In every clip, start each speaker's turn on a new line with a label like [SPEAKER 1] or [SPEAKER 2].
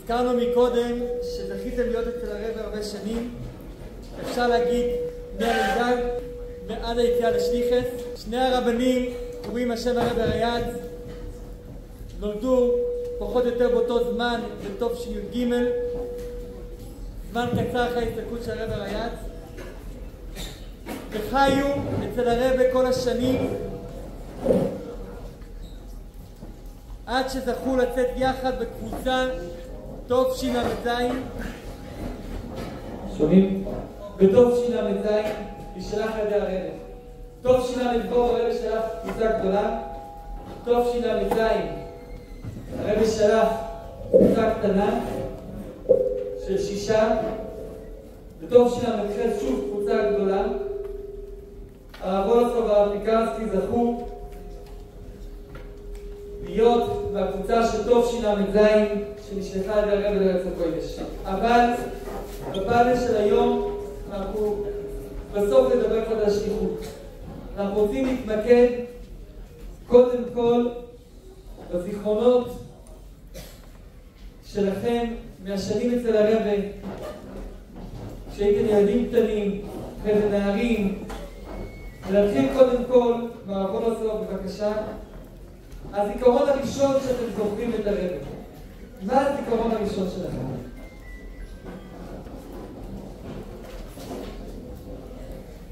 [SPEAKER 1] הזכרנו מקודם שזכיתם להיות אצל הרב הרבה שנים, אפשר להגיד מהלידה עד היציאה לשליחס. שני הרבנים קוראים השם הרב הריי"צ, נולדו פחות או יותר באותו זמן בתש"ג, זמן קצר אחרי ההסתלקות של הרב הריי"צ, וחיו אצל הרב כל השנים עד שזכו לצאת יחד בקבוצה תשל"ז. שומעים? בתשל"ז נשלח על ידי הרב. תשל"ז הרב שלח קבוצה גדולה, תשל"ז הרב שלח קבוצה קטנה של 6, בתשל"ח שוב קבוצה גדולה. הרב וולוסוב והרב פיקרסקי זכו להיות בקבוצה של תשל"ז שנשלחה על ידי הרב לארץ הקודש. אבל בפאנל של היום אנחנו בסוף נדבר קצת על השליחות. אנחנו רוצים להתמקד קודם כל בזיכרונות שלכם מהשנים אצל הרב, כשהייתם ילדים קטנים, אחרי זה נערים. ולהתחיל קודם כל מהרב וולוסוב, בבקשה. הזיכרון הראשון שאתם זוכרים את הרב, מה הזיכרון הראשון שלכם?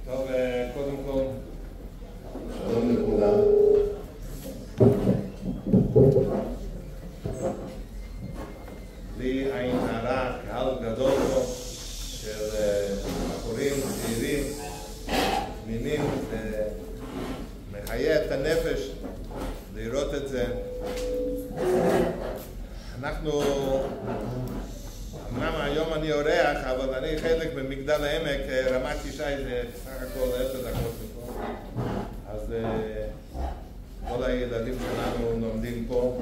[SPEAKER 2] טוב, קודם כל, שלום לכולם. לי עין הרע, קהל גדול פה של בחורים, צעירים, מינים, מחיה את הנפש לראות את זה. אנחנו, אמנם היום אני אורח, אבל אני חלק במגדל העמק, רמת ישי זה סך הכל 10 דקות מפה. אז כל הילדים שלנו לומדים פה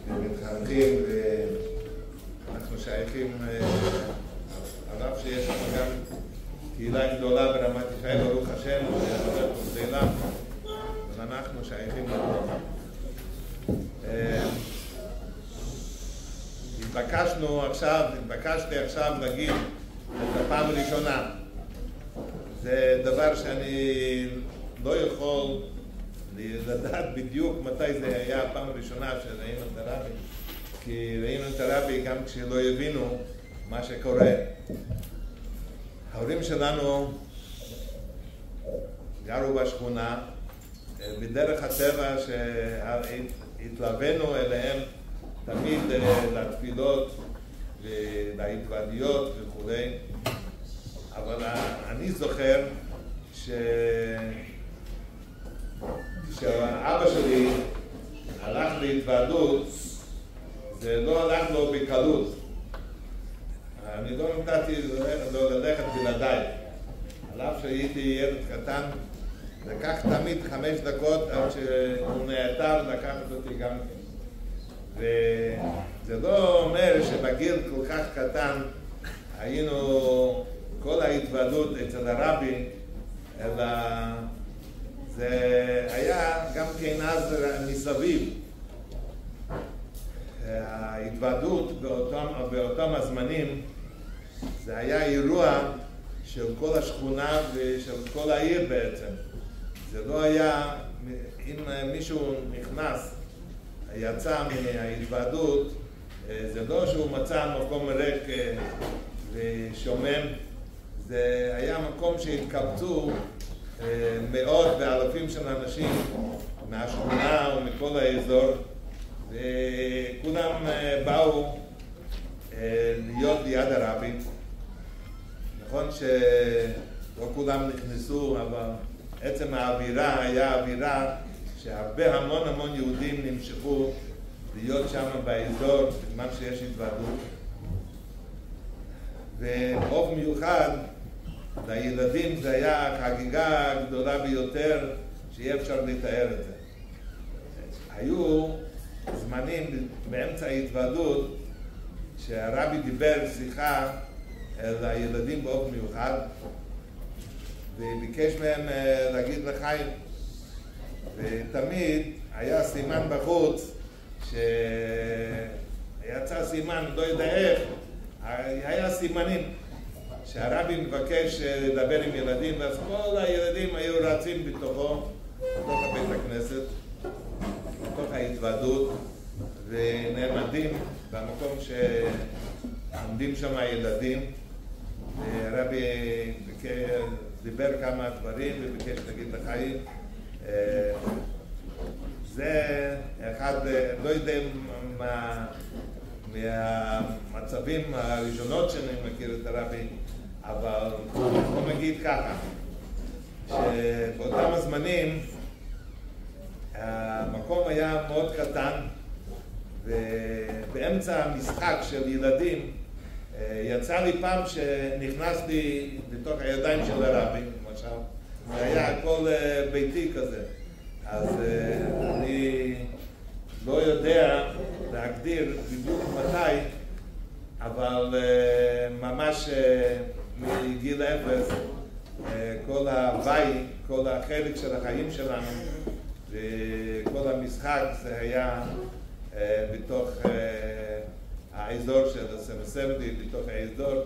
[SPEAKER 2] ומתחנכים, ואנחנו שייכים, על אף שיש לנו גם קהילה גדולה ברמת ישי, ברוך השם, וחבר גדולה, אבל אנחנו שייכים לפה. התבקשתי עכשיו להגיד את הפעם הראשונה. זה דבר שאני לא יכול לדעת בדיוק מתי זה היה הפעם הראשונה שראינו את הרבי, כי ראינו את הרבי גם כשלא הבינו מה שקורה. ההורים שלנו גרו בשכונה, בדרך הטבע שהתלווינו אליהם תמיד לתפילות ולהתוודיות וכו'. אבל אני זוכר כשאבא שלי הלך להתוודות, זה לא הלך לו בקלות. אני לא נתתי לו ללכת בלעדיי. על אף שהייתי ילד קטן, לקח תמיד 5 דקות עד שהוא נעתר לקחת אותי גם כן. וזה לא אומר שבגיל כל כך קטן היינו כל ההתוודות אצל הרבי, אלא זה היה גם כן אז מסביב. ההתוודות באותם הזמנים זה היה אירוע של כל השכונה ושל כל העיר בעצם. זה לא היה, אם מישהו נכנס, יצא מההתוועדות, זה לא שהוא מצא מקום ריק ושומם, זה היה מקום שהתקבצו מאות ואלפים של אנשים מהשכונה ומכל האזור, וכולם באו להיות ליד הרבי. נכון שלא כולם נכנסו, אבל עצם האווירה היה אווירה שהרבה המון יהודים נמשכו להיות שם באזור בזמן שיש התוועדות. ובאופן מיוחד לילדים זה היה החגיגה הגדולה ביותר שיהיה אפשר לתאר את זה. היו זמנים באמצע ההתוועדות שהרבי דיבר שיחה אל הילדים באופן מיוחד וביקש מהם להגיד לחיים, ותמיד היה סימן בחוץ יצא סימן, לא יודע איך, היה סימנים שהרבי מבקש לדבר עם ילדים, ואז כל הילדים היו רצים בתוך בית הכנסת, בתוך ההתוועדות, ונעמדים במקום שעומדים שם הילדים. הרבי דיבר כמה דברים וביקש להגיד לחיים. זה אחד, לא יודע מהמצבים הראשונות שאני מכיר את הרבי, אבל בוא נגיד ככה, שבאותם הזמנים המקום היה מאוד קטן, ובאמצע המשחק של ילדים יצא לי פעם שנכנסתי בתוך הידיים של הרבי, למשל, זה היה הכל ביתי כזה. אז אני לא יודע להגדיר בדיוק מתי, אבל ממש מגיל אפס, כל ההוואי, כל החלק של החיים שלנו וכל המשחק זה היה בתוך האזור של סמסמדי, בתוך האזור,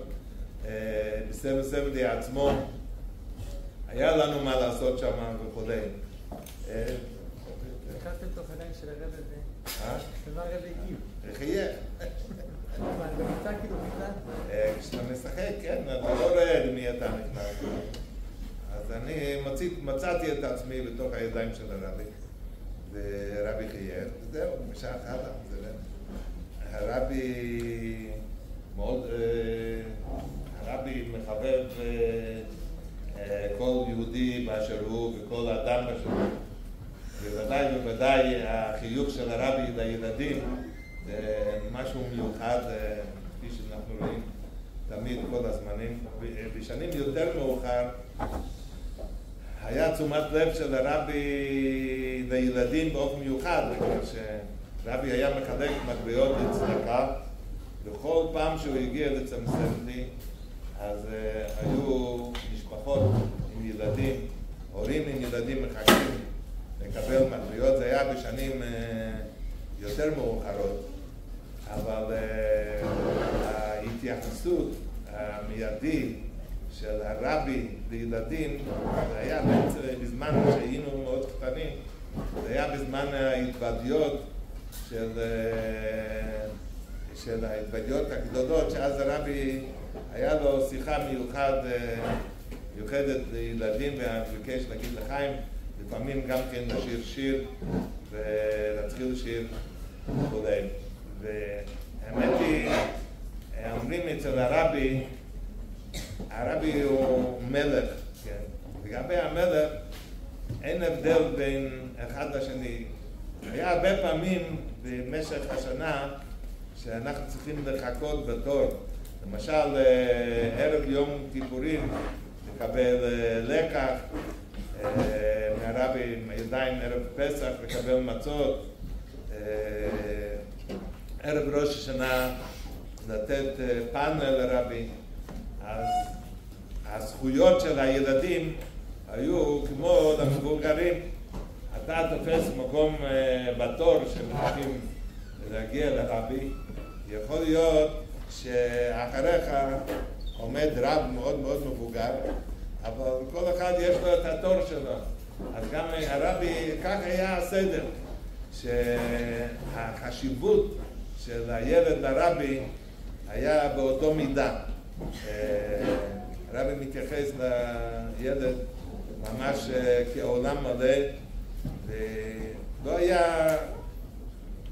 [SPEAKER 2] בסמסמדי עצמו היה לנו מה לעשות שם וכולי.
[SPEAKER 1] נכנסתם תוך עדיין של הרב הזה, ומה הרב הגיב?
[SPEAKER 2] חייך.
[SPEAKER 1] מה, זה נמצא כאילו בכלל?
[SPEAKER 2] כשאתה משחק, כן, אתה לא רואה למי אתה נכנס. אז אני מצאתי את עצמי בתוך הידיים של הרבי, ורבי חייך, וזהו, משעה אחת, הרבי מאוד, הרבי מחבב כל יהודי באשר הוא וכל אדם באשר הוא. בוודאי ובוודאי החיוך של הרבי לילדים זה משהו מיוחד, כפי שאנחנו רואים תמיד כל הזמנים. בשנים יותר מאוחר היה תשומת לב של הרבי לילדים באופן מיוחד, בגלל שרבי היה מחלק מטבעות לצדקה, וכל פעם שהוא הגיע לצמסמדי אז היו משפחות עם ילדים, הורים עם ילדים מחכים לקבל מטבעות. זה היה בשנים יותר מאוחרות, אבל ההתייחסות המיידית של הרבי לילדים זה היה בזמן שהיינו מאוד קטנים, זה היה בזמן ההתוודיות של ההתוודיות הגדולות, שאז הרבי היה לו שיחה מיוחדת לילדים וביקש להגיד לחיים, לפעמים גם כן לשיר שיר ולהתחיל שיר וכולי. והאמת היא, אומרים אצל הרבי, הרבי הוא מלך, כן? לגבי המלך אין הבדל בין אחד לשני. היה הרבה פעמים במשך השנה שאנחנו צריכים לחכות בתור. למשל, ערב יום כיפורים לקבל לקח מהרבי עם הידיים, ערב פסח לקבל מצות, ערב ראש השנה לתת פאנל לרבי. אז הזכויות של הילדים היו כמו למבוגרים. אתה תופס מקום בתור שמחכים להגיע לרבי, יכול להיות שאחריך עומד רב מאוד מאוד מבוגר, אבל כל אחד יש לו את התור שלו. אז גם הרבי, כך היה הסדר, שהחשיבות של הילד לרבי היה באותו מידה. הרבי מתייחס לילד ממש כעולם מלא, ולא היה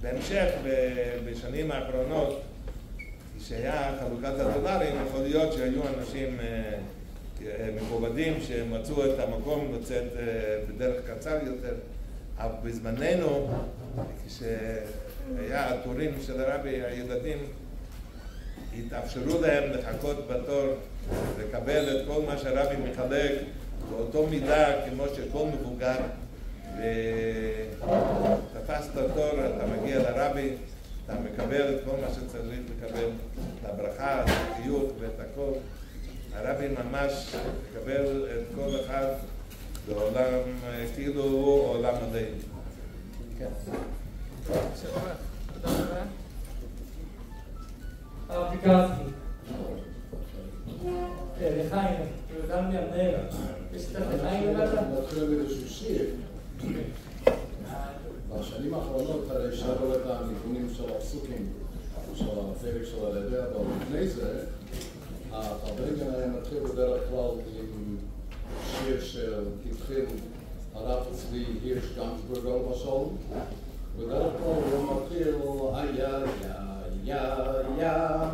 [SPEAKER 2] בהמשך בשנים האחרונות, כשהיה חלוקת הדולרים, יכול להיות שהיו אנשים מכובדים שמצאו את המקום לצאת בדרך קצר יותר, אבל בזמננו, כשהיה התורים של הרבי, הילדים התאפשרו להם לחכות בתור, לקבל את כל מה שהרבי מחלק באותו מידה כמו שכל מבוגר, ותפסת תור, אתה מגיע לרבי, אתה מקבל את כל מה שצריך לקבל, את הברכה, את החיוך ואת הכל. הרבי ממש מקבל את כל אחד בעולם, כאילו הוא עולם מלא.
[SPEAKER 1] כן. שבוע, תודה רבה. הרב פיקרסקי. לחיים, ירדן מהמנהל. יש את לחיים לבטה?
[SPEAKER 3] נתחיל באיזשהו שיר. בשנים האחרונות הרי שרו את הניקונים של הפסוקים של הפרק של הרבי, אבל לפני זה הפרבנגן היה מתחיל בדרך כלל עם שיר שהתחיל הרב צבי הירש גנצבורגר בשלום. בדרך כלל הוא מתחיל היה מאיה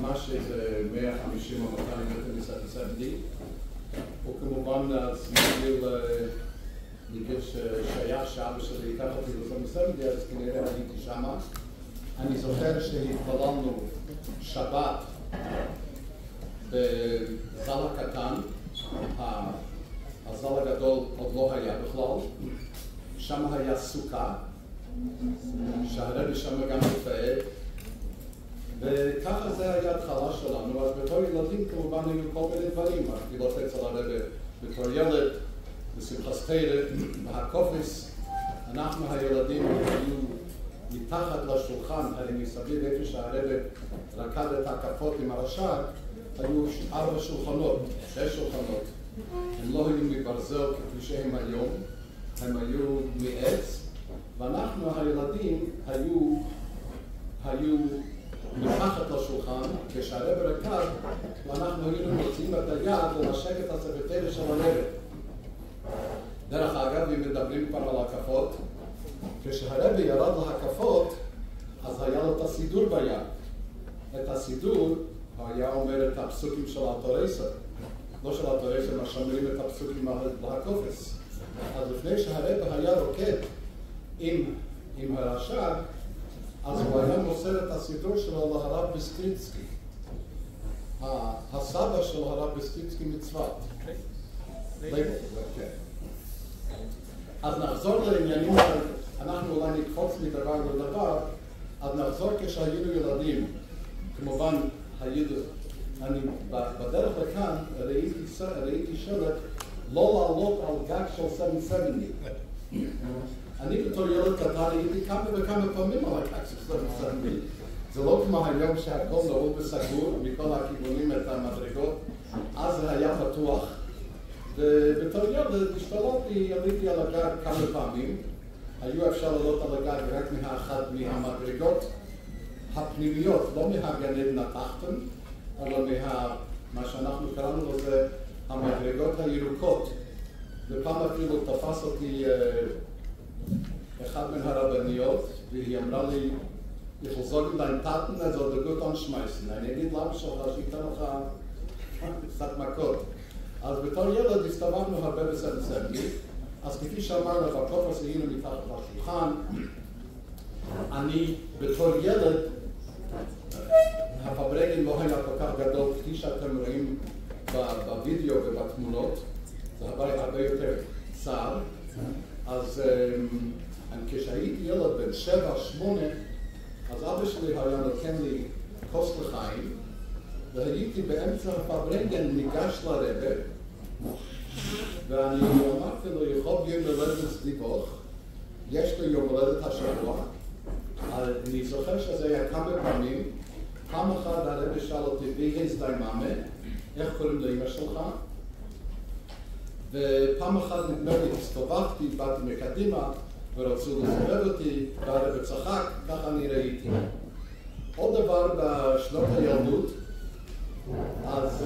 [SPEAKER 3] ממש איזה 150 או 200 מטר מסביבי. הוא כמובן מגיל שהיה שאבא שלי ייקח אותי מסביבי, אז כנראה הייתי שמה. אני זוכר שהתפללנו שבת בזל הקטן, הזל הגדול עוד לא היה בכלל, שם היה סוכה, שהרבי שם גם מתפעל, וככה זה היה התחלה שלנו. אז בתור ילדים כמובן היו כל מיני דברים, התפילות אצל הרבי בתור ילד, בשמחת תורה, בהקופס, אנחנו הילדים היו מתחת לשולחן, הרי מסביב איפה שהרבי רקד את הקפות עם הרש"ג, היו 4 שולחנות, 6 שולחנות. הם לא היו מברזל כפי שהם היום, הם היו מעץ, ואנחנו הילדים היו מתחת לשולחן, כשהרבי רקד, ואנחנו היינו מוצאים את היד לנשק את הספר של הרבי. דרך אגב, אם מדברים כבר על הקפות, כשהרבי ירד להקפות, אז היה לו את הסידור ביד. את הסידור היה אומר את הפסוקים של התורסה. לא של התורסה, מה שאומרים את הפסוקים להקופס. אז לפני שהרבי היה רוקד עם הרש"ג, אז הוא היה מוסר את הסידור שלו להרב ביסטריצקי. הסבא של הרב ביסטריצקי מצוות. אז נחזור לעניינים, אנחנו אולי נקפוץ מדבר לדבר, אז נחזור כשהיינו ילדים. כמובן, אני בדרך לכאן ראיתי שלט לא לעלות על גג של 770. אני בתור ילד קטן הייתי כמה וכמה פעמים על הגג של 770. זה לא כמו היום שהכל נעול וסגור, מכל הכיוונים את המדרגות. אז זה היה פתוח. ובתור ילד השתלטתי, עליתי על הגג כמה פעמים. היו אפשר לעלות על הגג רק מאחת מהמדרגות הפנימיות, לא מהגן עדן התחתון, אלא מה שאנחנו קראנו לזה המדרגות הירוקות. ופעם אפילו תפס אותי אחד מן הרבניות, והיא אמרה לי, ich will sagen, dein Taten, er soll dir gut anschmeißen. אני אגיד למה שלך, שייתן לך קצת מכות. אז בתור ילד הסתובבנו הרבה בסבסבי, אז כפי שאמרנו, בקופס היינו מתחת לשולחן. אני בתור ילד, הפברגן לא היה כל כך גדול, כפי שאתם רואים בווידאו ובתמונות, זה הרבה יותר צר. אז כשהייתי ילד בן 7-8, אז אבא שלי היה נותן לי כוס לחיים, והייתי באמצע הפברנגן ניגש לרבא, ואני אמרתי לו, יכול יום הולדת סדיבוך, יש לי יום הולדת השבוע, אני זוכר שזה היה כמה פעמים, פעם אחת הרבא שאל אותי, wie heißt dein Name? איך קוראים לאמא שלך? ופעם אחת נדמה לי, הסתובבתי, באתי מקדימה, ורצו לסובב אותי, והרבא צחק, ככה אני ראיתי. עוד דבר בשנות הילדות, אז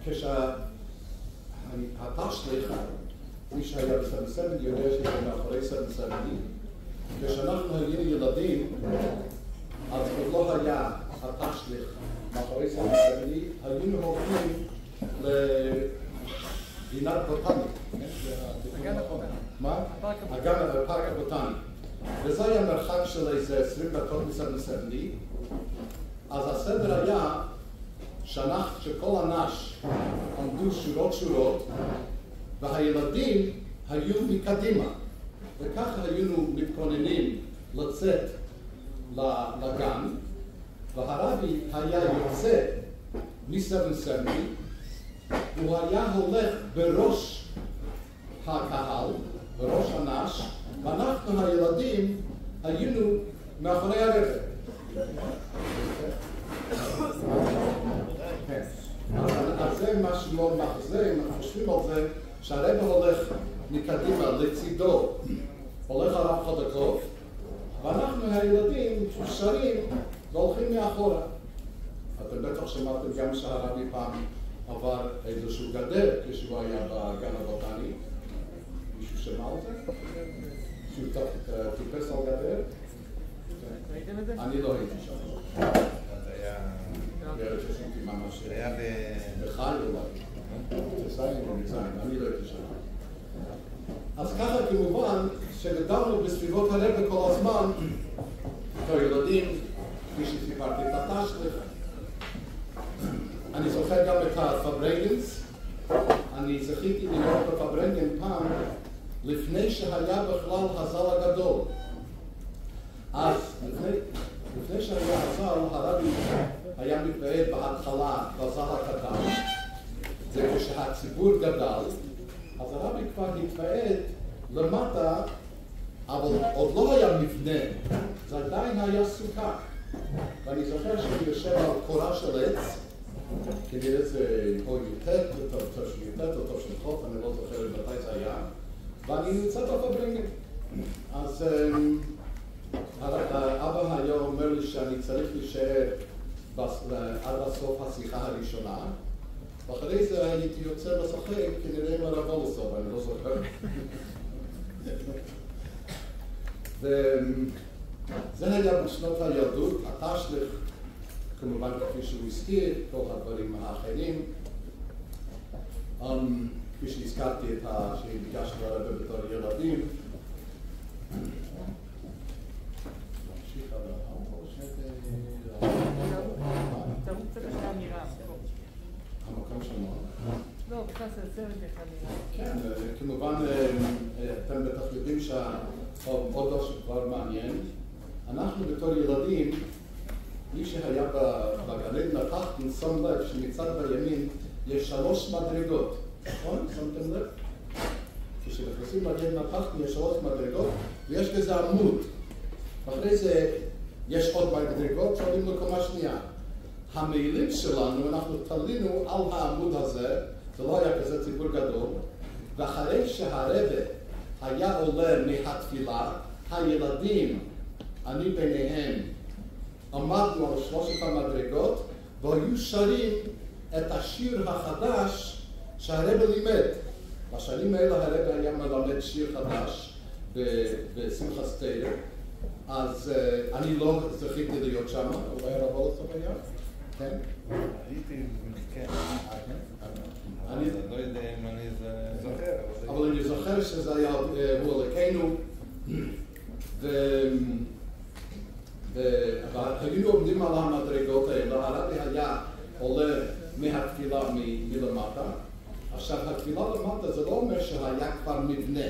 [SPEAKER 3] כשהתשליך, מי שהיה ב-770 יודע שזה מאחורי 770, כשאנחנו היינו ילדים, אז עוד לא היה התשליך מאחורי 770, היינו הולכים לגינת בוטנית.
[SPEAKER 1] הגן הבוטני.
[SPEAKER 3] מה? הפארק הבוטני. וזה היה מרחק של איזה 20 דקות מ-770, אז הסדר היה שכל אנש עמדו שורות, והילדים היו מקדימה, וככה היינו מתכוננים לצאת לגן, והרבי היה יוצא מ-770, הוא היה הולך בראש הקהל, בראש אנש, ואנחנו הילדים היינו מאחורי הרבא. אז זה מה שמאוד מחזה, אם אנחנו חושבים על זה, שהרבא הולך מקדימה לצידו, הולך הרב חודקוב, ואנחנו הילדים שרים והולכים מאחורה. אתם בטח שמעתם גם שהרבי פעם עבר איזשהו גדר כשהוא היה בגן הבוטני. מישהו שמע על זה? שהוא טיפס על גדר?
[SPEAKER 1] ראיתם את זה?
[SPEAKER 3] אני לא הייתי שם.
[SPEAKER 2] זה היה...
[SPEAKER 3] ששמתי ממש...
[SPEAKER 2] זה היה
[SPEAKER 3] בחי אולי. בזין או בזין, אני לא הייתי שם. אז ככה כמובן שגדלנו בסביבות הרבא כל הזמן, כילדים, כפי שסיפרתי את התשליך. אני זוכר גם את הפברנגנס. אני זכיתי להיות בפברנגן פעם לפני שהיה בכלל הזל הגדול. אז לפני שהיה הזל, הרבי היה מתוועד בהתחלה בזל הקטן. זה כשהציבור גדל, אז הרבי כבר התוועד למטה, אבל עוד לא היה מבנה, זה עדיין היה סוכה. ואני זוכר שאני יושב על קורה של עץ, כנראה זה או יוטט, או טוב של חוף, אני לא זוכר מתי זה היה, ואני נמצא בפברנגן. אז אבא היה אומר לי שאני צריך להישאר עד הסוף השיחה הראשונה, ואחרי זה הייתי יוצא לשחק, כנראה עם הרב וולסוב, אני לא זוכר. וזה היה בשנות הילדות, התשליך, כמובן כפי שהוא הזכיר, כל הדברים האחרים. כפי שהזכרתי שביקשנו הרבה בתור ילדים. נמשיך על
[SPEAKER 1] תראו קצת איך האמירה.
[SPEAKER 3] המקום שלנו.
[SPEAKER 1] לא, בכלל זה סרט איך האמירה.
[SPEAKER 3] כן, כמובן אתם בטח יודעים שעוד דבר שכבר מעניין. אנחנו בתור ילדים, מי שהיה בגן התחתון שם לב שמצד בימין יש 3 מדרגות, נכון? שמתם לב? כשנכנסים לגן התחתון יש 3 מדרגות ויש כזה עמוד. אחרי זה יש עוד מדרגות שעולים לקומה שנייה. המעילים שלנו, אנחנו תלינו על העמוד הזה, זה לא היה כזה ציבור גדול, ואחרי שהרבא היה עולה מהתפילה, הילדים, אני ביניהם, עמדנו על 3 המדרגות, והיו שרים את השיר החדש שהרבא לימד. בשנים האלה הרבא היה מלמד שיר חדש בשמחת תורה, אז אני לא זכיתי להיות שם, אולי הרב וולסוב היה? כן?
[SPEAKER 2] הייתי, כן.
[SPEAKER 3] אני
[SPEAKER 2] לא יודע אם אני זוכר.
[SPEAKER 3] אבל אני זוכר שזה היה הוא אלוקינו, והיינו עומדים על המדרגות האלה, הרבי היה עולה מהתפילה מלמטה, עכשיו, התפילה למטה זה לא אומר שהיה כבר מבנה.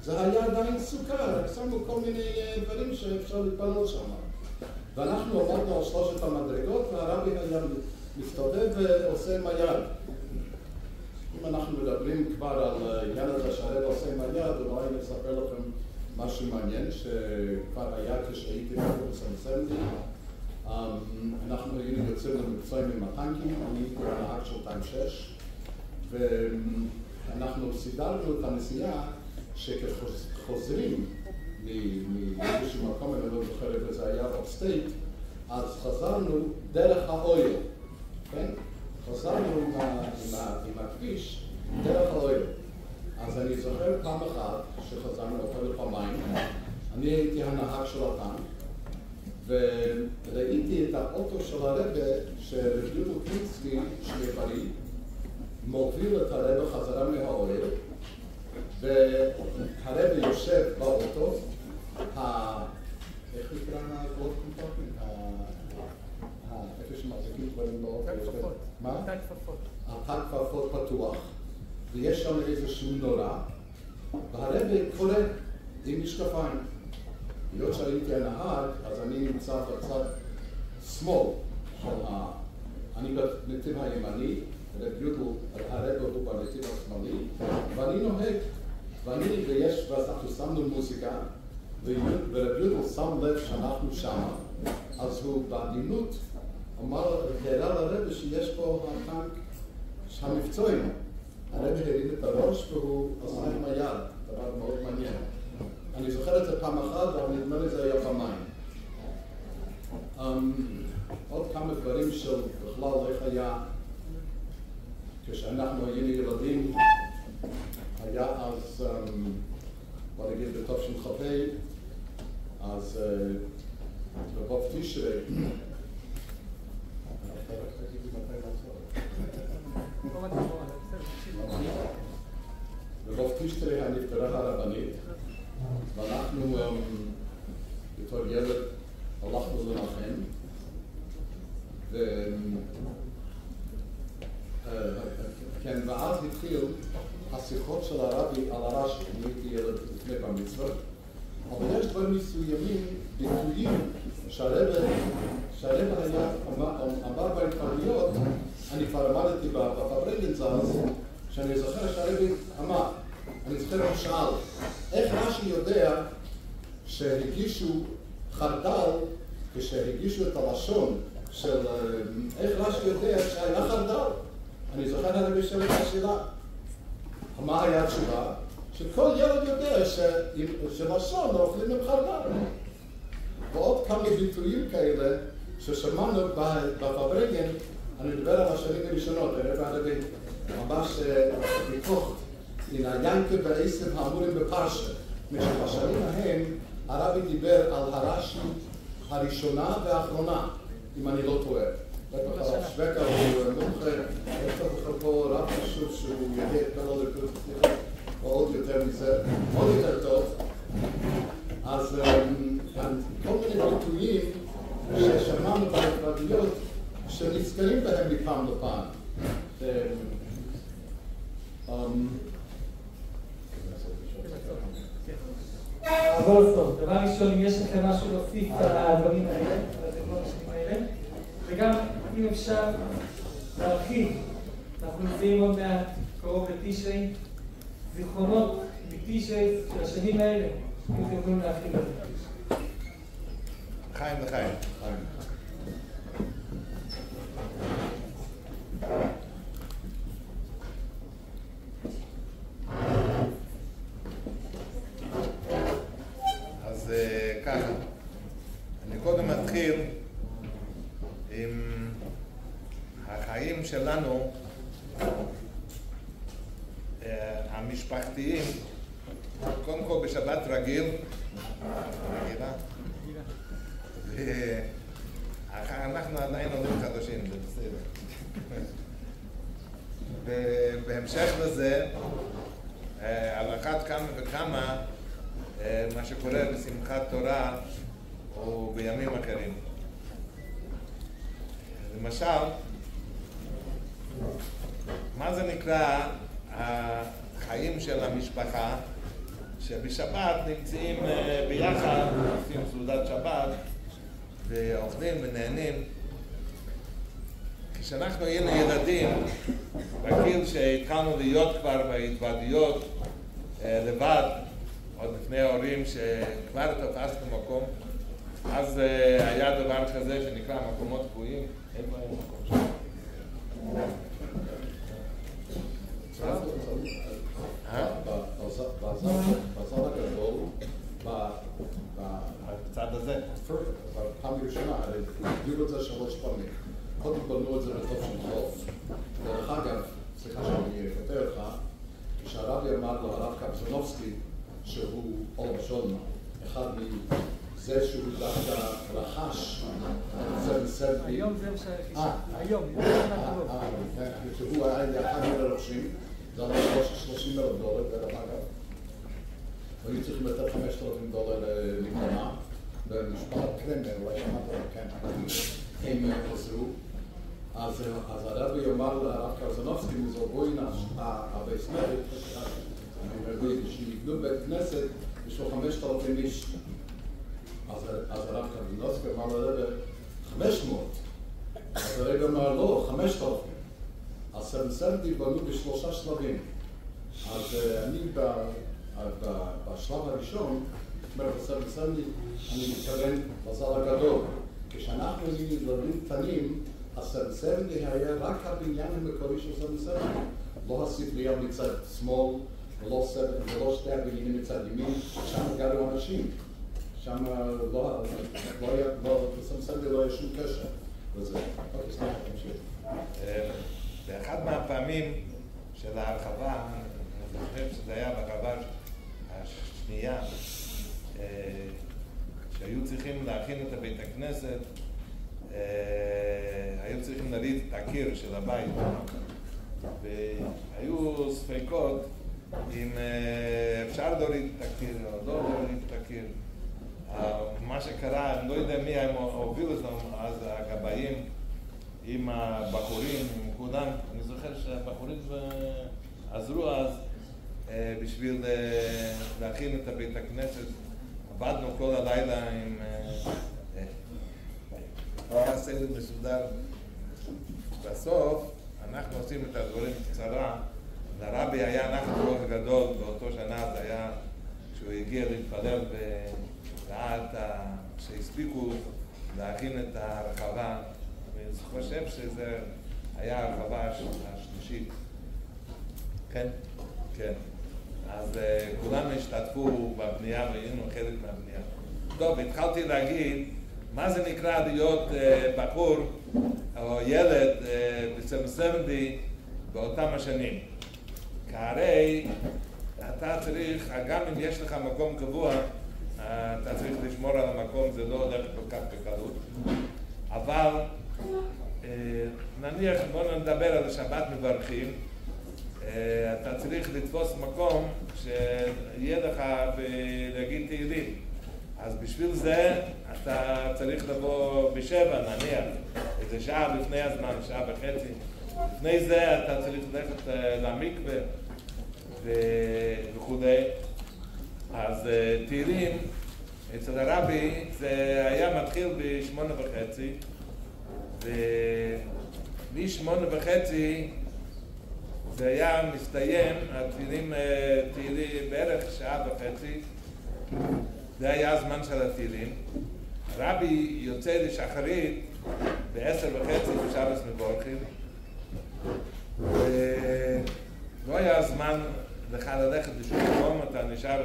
[SPEAKER 3] זה היה עדיין סוכה, שמו כל מיני דברים שאפשר להתפלל שם. ואנחנו עמדנו על 3 המדרגות, והרבי היה מסתובב ועושה מיד. אם אנחנו מדברים כבר על העניין הזה שהרב עושה מיד, אולי אני אספר לכם משהו מעניין שכבר היה כשהייתי בקורס המסמדי. אנחנו היינו יוצאים למבצעים עם הטנקים, אני הייתי הנהג של טנק 6, ואנחנו סידרנו את הנסיעה שכחוזרים מאיזשהו מקום, אני לא זוכר איפה זה היה באפסטייט, אז חזרנו דרך האויל, כן? חזרנו עם הכביש דרך האויל. אז אני זוכר פעם אחת שחזרנו אפילו פעמיים, אני הייתי הנהג של הטנק, וראיתי את האוטו של הרבה שרביודו קינסקי, שיהיה בריא, מוביל את הרבה חזרה מהאוהל, והרבה יושב באוטו, איך נקרא הגלוט קומפרטמנט? איפה שמחזיקים דברים באוטו? מה? התא כפפות. התא כפפות פתוח, ויש שם איזשהו נורא, והרבה קורא עם משקפיים. היות שהייתי הנהג, אז אני נמצא בצד שמאל של אני בנתיב הימני, הרב הוא בנתיב השמאלי, ואני נוהג, ואז אנחנו שמנו מוזיקה, ורב יהודו שם לב שאנחנו שמה, אז הוא בעדינות הראה לרב שיש פה הטנק המבצעים. הרב הרים את הראש והוא עשה עם היד, דבר מאוד מעניין. אני זוכר את זה פעם אחת, אבל נדמה לי זה היה פעמיים. עוד כמה דברים של בכלל איך היה, כשאנחנו היינו ילדים, היה אז, בוא נגיד בטוב של חפי, אז בבוב תשרי, בבוב תשרי הנפטרה הרבנית, ואנחנו בתור ילד הלכנו לנחם, כן, ואז התחיל השיחות של הרבי על הרש"י, אני הייתי ילד לפני במצוות, אבל יש דברים מסוימים, ביטויים, שהרבי היה אמר בהתפרדויות, אני כבר עמדתי בפברנגנס אז, שאני זוכר שהרבי אמר, אני זוכר הוא שאל, איך רש"י יודע שהגישו חרדל כשהגישו את הלשון של איך רש"י יודע שהיה חרדל? אני זוכר הרבי שואל את השאלה. מה היה התשובה? שכל ילד יודע שלשון לא אוכלים עם חרדל. ועוד כמה ביטויים כאלה ששמענו בפברנגן, אני מדבר על השנים הראשונות, הרבי ממש מתוך ינקה בעשב האמורים בפרשה. בשנים ההם הרבי דיבר על הרש"י הראשונה והאחרונה, אם אני לא טועה. בטח הרב שווקה הוא מומחה, יש לך פה רב חשוב שהוא יהיה פלו לקרות עוד יותר מזה, עוד יותר טוב. אז כל מיני ביטויים ששמענו בהתוודיות שנזכרים בהם מפעם לפעם.
[SPEAKER 1] וולפסון, דבר ראשון, אם יש לכם משהו להוסיף על הדברים האלה, על הדברים האלה, וגם אם אפשר להרחיב, אנחנו נמצאים עוד מעט קרוב לתשרי, זיכרונות מתשרי של השנים האלה, אם אתם יכולים להרחיב על זה.
[SPEAKER 2] חיים לחיים. אז ככה, אני קודם מתחיל עם החיים שלנו המשפחתיים, קודם כל בשבת רגילה, ואנחנו עדיין עולים חדשים, זה בסדר. ובהמשך לזה, על אחת כמה וכמה, מה שקורה בשמחת תורה או בימים אחרים. למשל, מה זה נקרא החיים של המשפחה, שבשבת נמצאים ביחד, עושים סעודת שבת, ואוכלים ונהנים. כשאנחנו היינו ילדים, בגיל שהתחלנו להיות כבר בהתוועדויות לבד, עוד לפני ההורים שכבר תפסנו מקום, אז היה דבר כזה שנקרא מקומות קבועים. איפה היה מקום שם?
[SPEAKER 3] בצד הגדול,
[SPEAKER 2] בצד הזה.
[SPEAKER 3] בפעם הראשונה, הגדירו את זה 3 פעמים. קודם בנו את זה בתוך של חוף. דרך אגב, סליחה שאני אכתב לך, כשהרבי אמר לו הרב קפצונובסקי, שהוא אור בשולמה, אחד מזה שהוא דווקא רכש,
[SPEAKER 1] היום זה מה שהרכישה. היום,
[SPEAKER 3] שהוא היה אחד מלרוכשים, זה עלה $30,000, דרך אגב. היו צריכים לתת $5,000 למקדמה, ומשפחת קרמר, אולי שמעת עליו, הם עזרו. אז הרבי אמר לרב קרזנובסקי מזורבוינש, הבייס מרד, שיבנו בית כנסת, יש לו 5,000 איש. אז הרב קרזנובסקי אמר לרבי 500. אז הרבי אמר לא, 5,000. אז סמסנדי בנו ב3 שלבים. אז אני בשלב הראשון, זאת אומרת, סמסנדי, אני מתכוון בזל הגדול. כשאנחנו היינו ילדים קטנים, הסמסנדי היה רק הבניין המקורי של סמסנדי. לא הספרייה מצד שמאל, ולא שתי הבניינים מצד ימין, שם גרו אנשים. שם בסמסנדי לא היה שום קשר לזה. אוקיי, סליחה, תמשיך.
[SPEAKER 2] באחד מהפעמים של ההרחבה, אני חושב שזה היה בהרחבה השנייה, שהיו צריכים להכין את בית הכנסת, היו צריכים להריץ את הקיר של הבית, והיו ספקות אם אפשר להוריד את הקיר או לא להוריד את הקיר. מה שקרה, אני לא יודע מי הוביל אותם, אז הגבאים עם הבחורים, עם כולם, אני זוכר שהבחורים עזרו אז בשביל להכין את בית הכנסת. עבדנו כל הלילה עם היה סדר מסודר. בסוף אנחנו עושים את הדברים בקצרה. לרבי היה נחת רוח גדול, באותו שנה זה היה כשהוא הגיע להתפלל וראה שהספיקו להכין את הרחבה, ואני חושב שזה היה הרחבה השלישית. כן? כן. אז כולנו השתתפו בבנייה והיינו חלק מהבנייה. טוב, התחלתי להגיד מה זה נקרא להיות בחור או ילד בסמסנדי באותם השנים. כהרי אתה צריך, גם אם יש לך מקום קבוע, אתה צריך לשמור על המקום, זה לא הולך כל כך בקלות. אבל נניח, בואו נדבר על השבת מברכים, אתה צריך לתפוס מקום שיהיה לך ולהגיד תהילים. אז בשביל זה אתה צריך לבוא ב7, נניח, איזה שעה לפני הזמן, שעה וחצי. לפני זה אתה צריך ללכת למקווה וכו'. אז תהילים אצל הרבי זה היה מתחיל ב8:30, ומ8:30 זה היה מסתיים, התהילים בערך שעה וחצי, זה היה הזמן של התהילים. הרבי יוצא לשחרית ב10:30 בשבת מבורכים, ולא היה זמן לך ללכת לשום מקום, אתה נשאר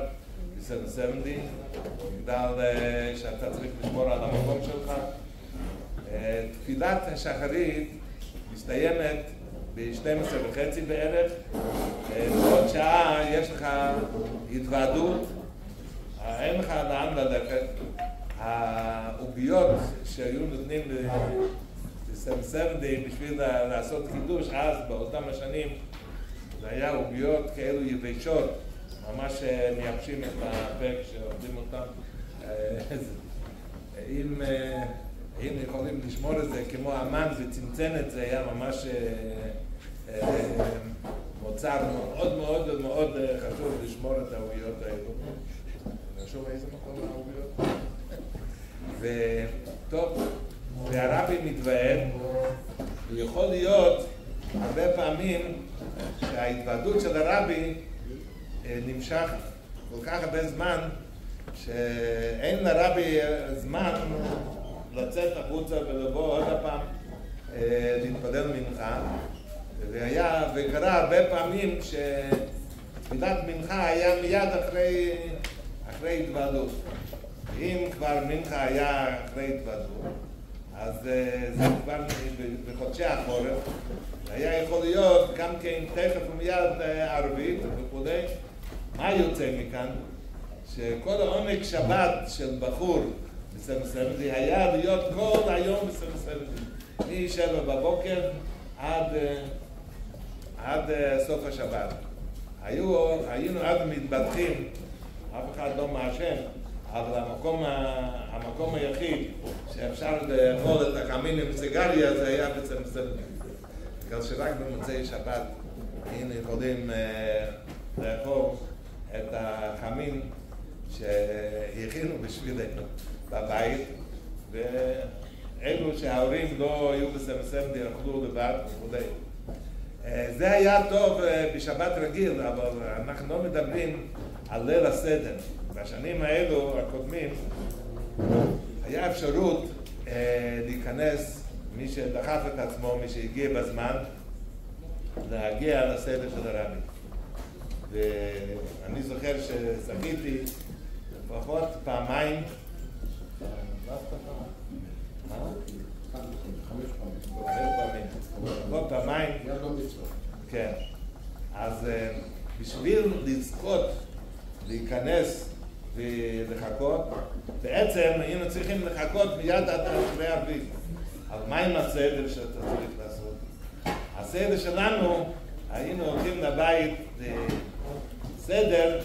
[SPEAKER 2] בסמסנדי, בגלל שאתה צריך לשמור על המקום שלך. תפילת השחרית מסתיימת ב12:30 בערך, בעוד שעה יש לך התוועדות, אין לך לאן ללכת. העוגיות שהיו נותנים בסמסנדי בשביל לעשות חידוש אז, באותם השנים, זה היה עוגיות כאלו יבשות, ממש מייבשים את הפה כשעובדים אותם. אם יכולים לשמור את זה כמו אמן וצנצנת, זה היה ממש מוצר מאוד מאוד מאוד חשוב לשמור את האוריות האלו. חשוב איזה מקום האוריות. וטוב, והרבי מתוועד, ויכול להיות הרבה פעמים שההתוועדות של הרבי נמשך כל כך הרבה זמן שאין לרבי זמן לצאת החוצה ולבוא עוד הפעם להתפלל מנחה, וקרה הרבה פעמים שתפילת מנחה היה מיד אחרי התוועדות. אם כבר מנחה היה אחרי התוועדות, אז זה כבר בחודשי החורף, היה יכול להיות גם כן תכף ומיד ערבית וכו'. מה יוצא מכאן? שכל העומק שבת של בחור בסמסמדי היה להיות כל היום בסמסמדי, מ-7 בבוקר עד סוף השבת. היינו אז מתבטחים, אף אחד לא מעשן, אבל המקום היחיד שאפשר לאכול את החמין עם סיגריה זה היה בסמסמדי. בגלל שרק במוצאי שבת היינו יכולים לאכול את החמין שהכינו בשבילנו בבית, ואלו שההורים לא היו בסמסמדי אכלו לבד וכו'. זה היה טוב בשבת רגיל, אבל אנחנו לא מדברים על ליל הסדר. בשנים האלו הקודמים היה אפשרות להיכנס, מי שדחף את עצמו, מי שהגיע בזמן, להגיע לסדר של הרבי. ואני זוכר שזכיתי לפחות פעמיים, לפחות פעמיים, כן. אז בשביל לזכות להיכנס ולחכות, בעצם היינו צריכים לחכות מיד עד אחרי ערבית. אבל מה עם הסדר שאתה צריך לעשות? הסדר שלנו, היינו הולכים לבית סדר,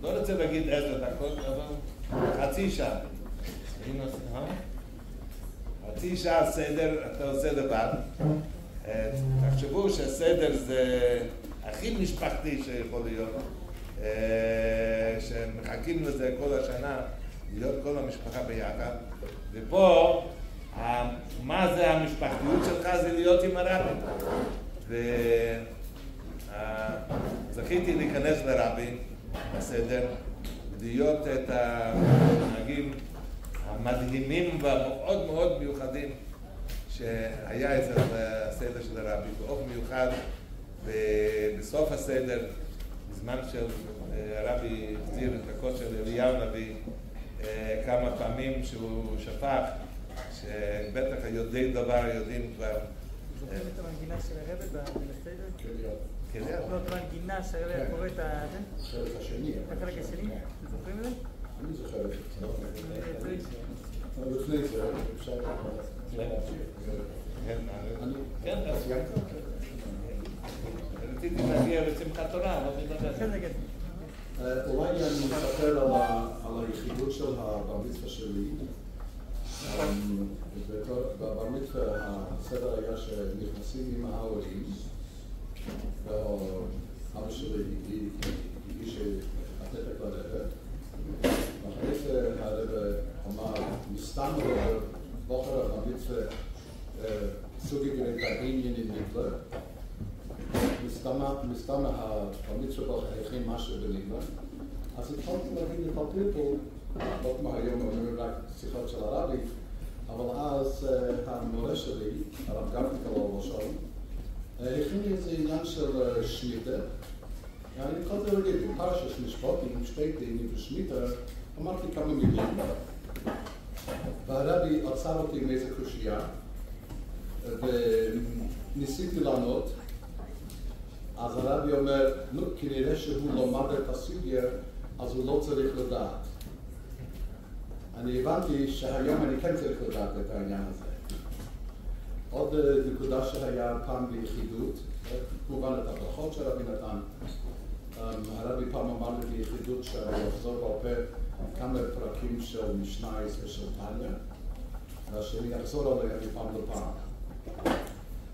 [SPEAKER 2] לא רוצה להגיד 10 דקות, אבל חצי שעה. חצי שעה סדר, אתה עושה לבד. תחשבו שהסדר זה הכי משפחתי שיכול להיות, שמחכים לזה כל השנה, להיות כל המשפחה ביחד. ופה, מה זה המשפחתיות שלך? זה להיות עם הרבי. וזכיתי להיכנס לרבי בסדר, להיות את הנהגים המדהימים והמאוד מאוד מיוחדים שהיה אצל הסדר של הרבי, באופן מיוחד בסוף הסדר, בזמן שהרבי החזיר את הקוד של אליהו הנביא, כמה פעמים שהוא שפך, שבטח יודעי דבר יודעים כבר.
[SPEAKER 1] זוכרים את המנגינה של הרבי בסדר?
[SPEAKER 3] כן.
[SPEAKER 1] לא, את המנגינה שהרבי קורא את זה?
[SPEAKER 3] החלק השני.
[SPEAKER 1] החלק השני? זוכרים את זה?
[SPEAKER 3] אני זוכר את זה. לפני זה, אפשר להמשיך.
[SPEAKER 2] כן, רציתי להגיע לשמחת תורה, אבל
[SPEAKER 1] כן.
[SPEAKER 3] אולי אני מספר על היחידות של הבר מצווה שלי. בבר מצווה הסדר היה שנכנסים עם ההורים, ואבא שלי הגיש הפתק לרבע, ואחרי זה הרבע אמר, מסתם הרבע, בוחר הבר מצווה סוגי גרית העניינים נגלה, מסתם הבר מצווה בוחר הכין משהו בנגלה, אז התחלתי להגיד את הפריפול, לא כמו היום אומרים רק שיחות של הרבי, אבל אז המורה שלי, הרב גרפיקה לא שם, הכין לי איזה עניין של שמיטה, ואני התחלתי להגיד, בפרשת משפטים, שתי דיינים ושמיטה, אמרתי כמה מילים, והרבי עצר אותי עם איזה קושייה, וניסיתי לענות, אז הרבי אומר, נו, כנראה שהוא לומד את הסוגיה, אז הוא לא צריך לדעת. אני הבנתי שהיום אני כן צריך לדעת את העניין הזה. עוד נקודה שהיה פעם ביחידות, כמובן את הברכות שהרבי נתן. הרבי פעם אמר לי ביחידות שאני אחזור בעל פה כמה פרקים של משנייס ושל טניה, ושאני אחזור עליהם מפעם לפעם.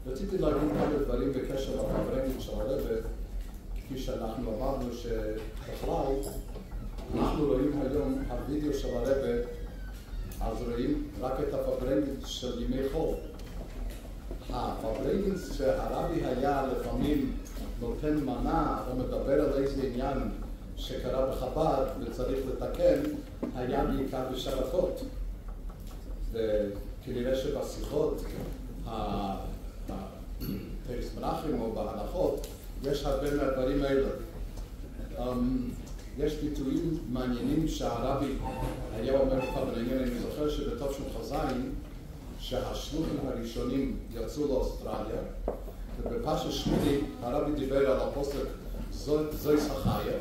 [SPEAKER 3] רציתי להגיד כמה דברים בקשר לפרקים של הרבי, כפי שאנחנו אמרנו שבכלל, אנחנו רואים היום הווידאו של הרבי, אז רואים רק את הפברנגנס של ימי חול. הפברנגנס שהרבי היה לפעמים נותן מנה או מדבר על איזה עניין שקרה בחב"ד וצריך לתקן, היה בעיקר בשבתות. וכנראה שבשיחות פרס מנחם או בהנחות יש הרבה מהדברים האלה. יש ביטויים מעניינים שהרבי היה אומר פעם בעניין, אני זוכר שבתושן חזיים שהשלוחים הראשונים יצאו לאוסטרליה, ובפרשת שמיני הרבי דיבר על הפוסק זויס החיה,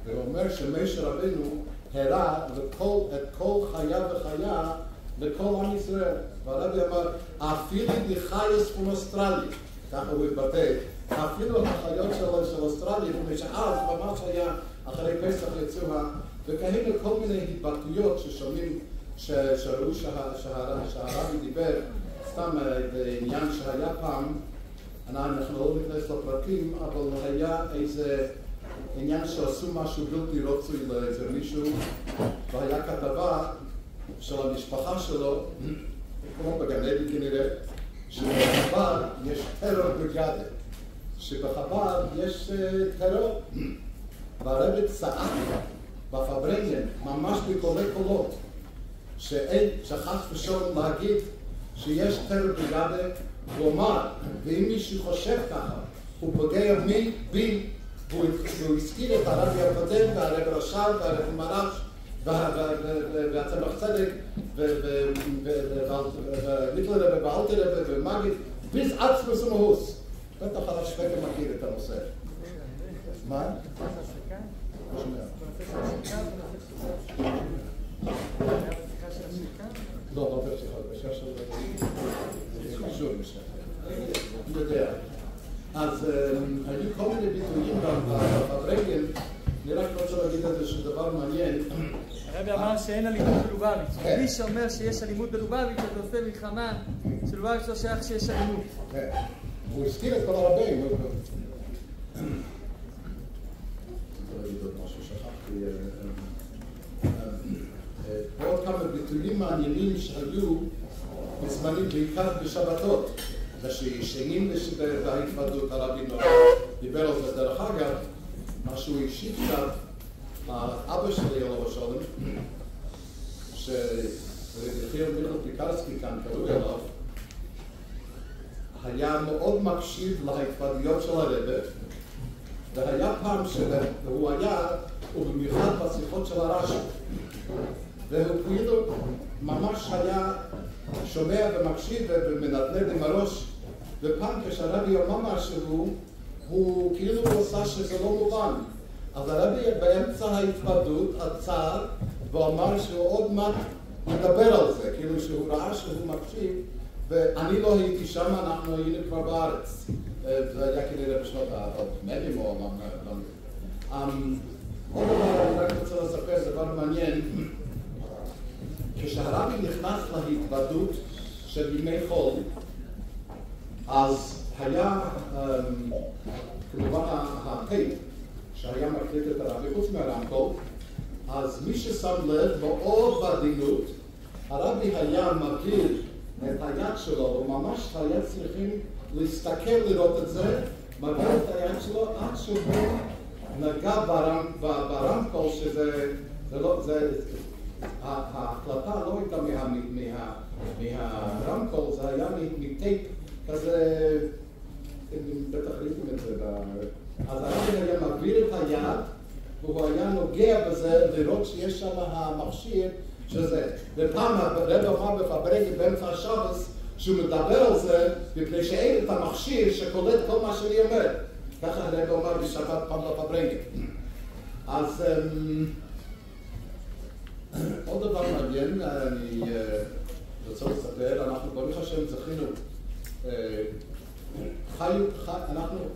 [SPEAKER 3] והוא אומר שמשה רבנו הראה את כל חיה וחיה לכל עם ישראל. והרבי אמר, אפילו בחייס פון אוסטרליה, ככה הוא התבטא, אפילו החיות של אוסטרליה, שאז ממש היה אחרי פסח יצאו, וכאלה כל מיני התבטאויות ששומעים, שראו שהרבי דיבר, סתם בעניין שהיה פעם, אנחנו לא נכנס לפרטים, אבל היה איזה עניין שעשו משהו בלתי רצוי לאיזה מישהו, והיה כתבה של המשפחה שלו, כמו בגן עדן כנראה, שבחב"ד יש טרור בריגדה, שבחב"ד יש טרור, והרבי צעק בפברנגן, ממש בקולי קולות, שחס ושלום להגיד שיש טרור בריגדה, הוא אמר, ואם מישהו חושב ככה, הוא פוגע בי, והוא הזכיר את הרבי הקודם, והרבי רש"ל, והרבי מרש, והצמח צדק, ומיטלר, ואלתר, ומגיד, ביז עצמוס ומהוס. בטח הרב שווקה מכיר את הנושא. מה? לא, לא פרשיכה, פרשיכה של... זה חשוב משנה. אני יודע. אז היו כל מיני ביטויים בפברנגן, אני רק רוצה להגיד את זה שדבר מעניין.
[SPEAKER 1] הרבי אמר שאין אלימות בלובביץ'. מי שאומר שיש אלימות בלובביץ', אתה עושה מלחמה, שלובביץ' לא שייך שיש אלימות.
[SPEAKER 3] הוא הזכיר את כל הרבים. אני רוצה להגיד עוד משהו, שכחתי. עוד כמה ביטויים מעניינים שהיו בזמנים, בעיקר בשבתות. ושישנים בהתוודות הרבי דיבר על זה. דרך אגב, משהו אישי קצת, האבא שלי עליו השלום, שרבי מיכאל פיקרסקי כאן קראו אליו, היה מאוד מקשיב להתוודויות של הרבי, והיה פעם שהוא היה, ובמיוחד בשיחות של הרש"י, והוא כאילו ממש היה שומע ומקשיב ומנדנד עם הראש, ופעם כשהרבי אמר משהו, הוא כאילו עושה שזה לא מובן. אז הרבי באמצע ההתוודות עצר ואמר שהוא עוד מעט מדבר על זה, כאילו שהוא ראה שהוא מקשיב, ואני לא הייתי שם, אנחנו היינו כבר בארץ. זה היה כנראה בשנות המדים או עוד דבר, אני רק רוצה לספר דבר מעניין. כשהרבי נכנס להתוודות של ימי חול, אז היה כמובן הטייפ שהיה מקליט את הרבי, חוץ מהרמקול, אז מי ששם לב מאוד בעדינות, הרבי היה מגעיל את היד שלו, וממש היה צריכים להסתכל לראות את זה, מגעיל את היד שלו עד שהוא נגע ברמקול, שזה ההקלטה לא הייתה מהרמקול, זה היה מטייפ כזה, בטח ראיתם את זה. אז הרבי היה מגביר את היד, והוא היה נוגע בזה לראות שיש שם המכשיר שזה. ופעם הרבי אמר בפברנגן באמצע השבס, שהוא מדבר על זה, מפני שאין את המכשיר שקולט כל מה שאני אומר. ככה הרבי אומר בשבת פעם בפברנגן. אז עוד דבר מעניין, אני רוצה לספר, אנחנו ברוך השם זכינו,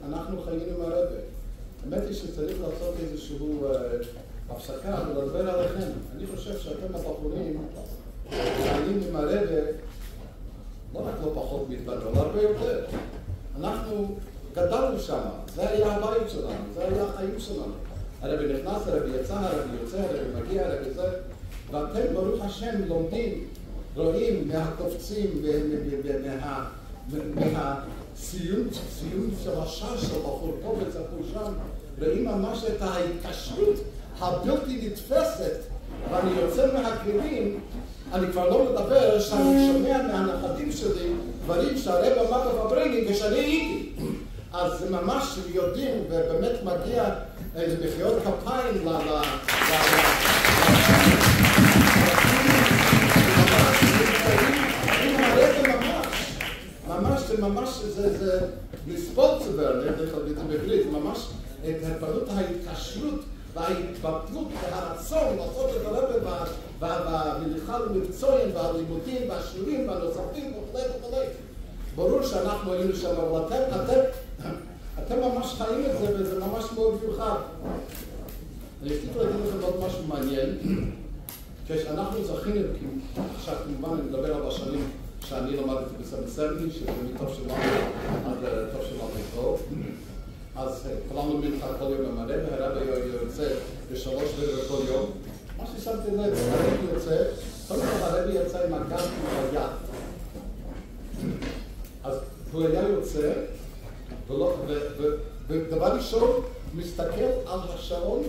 [SPEAKER 3] אנחנו חיינו עם הרבי. האמת היא שצריך לעשות איזשהו הפסקה ולדבר עליכם. אני חושב שאתם הבחורים חיים עם הרבי, לא רק לא פחות מאיתנו, אבל הרבה יותר. אנחנו גדלנו שם, זה היה הבית שלנו, זה היה החיים שלנו. הרבי נכנס, הרבי יצא, הרבי יוצא, הרבי מגיע, הרבי זה, ואתם ברוך השם לומדים, רואים מהקופצים, מהסיום של השעה של בחור פה וצפו שם, רואים ממש את ההתקשרות הבלתי נתפסת, ואני יוצא מהכלים, אני כבר לא מדבר שאני שומע מהנכדים שלי דברים שהרב אמר בפבריינים ושאני הייתי. אז ממש יודעים ובאמת מגיע מחיאות כפיים ממש זה responsible, זה ממש את התפעלות ההתקשרות וההתבטלות והרצון לעשות את הרב והמליכה למקצועים והלימודים והשיעורים והנוספים וכו'. ברור שאנחנו היינו שם, אבל אתם ממש חיים את זה וזה ממש מאוד מיוחד. אני אשתיק להגיד לכם עוד משהו מעניין. כשאנחנו זכינו, עכשיו כמובן אני מדבר על השנים שאני למדתי בסמסרני, שזה מטוב שלנו עד טוב שלנו טוב. אז כולנו מנחה כל יום במראה, והרבי יוצא בשלוש רבע כל יום. מה ששמתי לב, הרבי יוצא, קודם כל הרבי יצא עם הגב ביד. אז הוא היה יוצא, ודבר ראשון מסתכל על השעון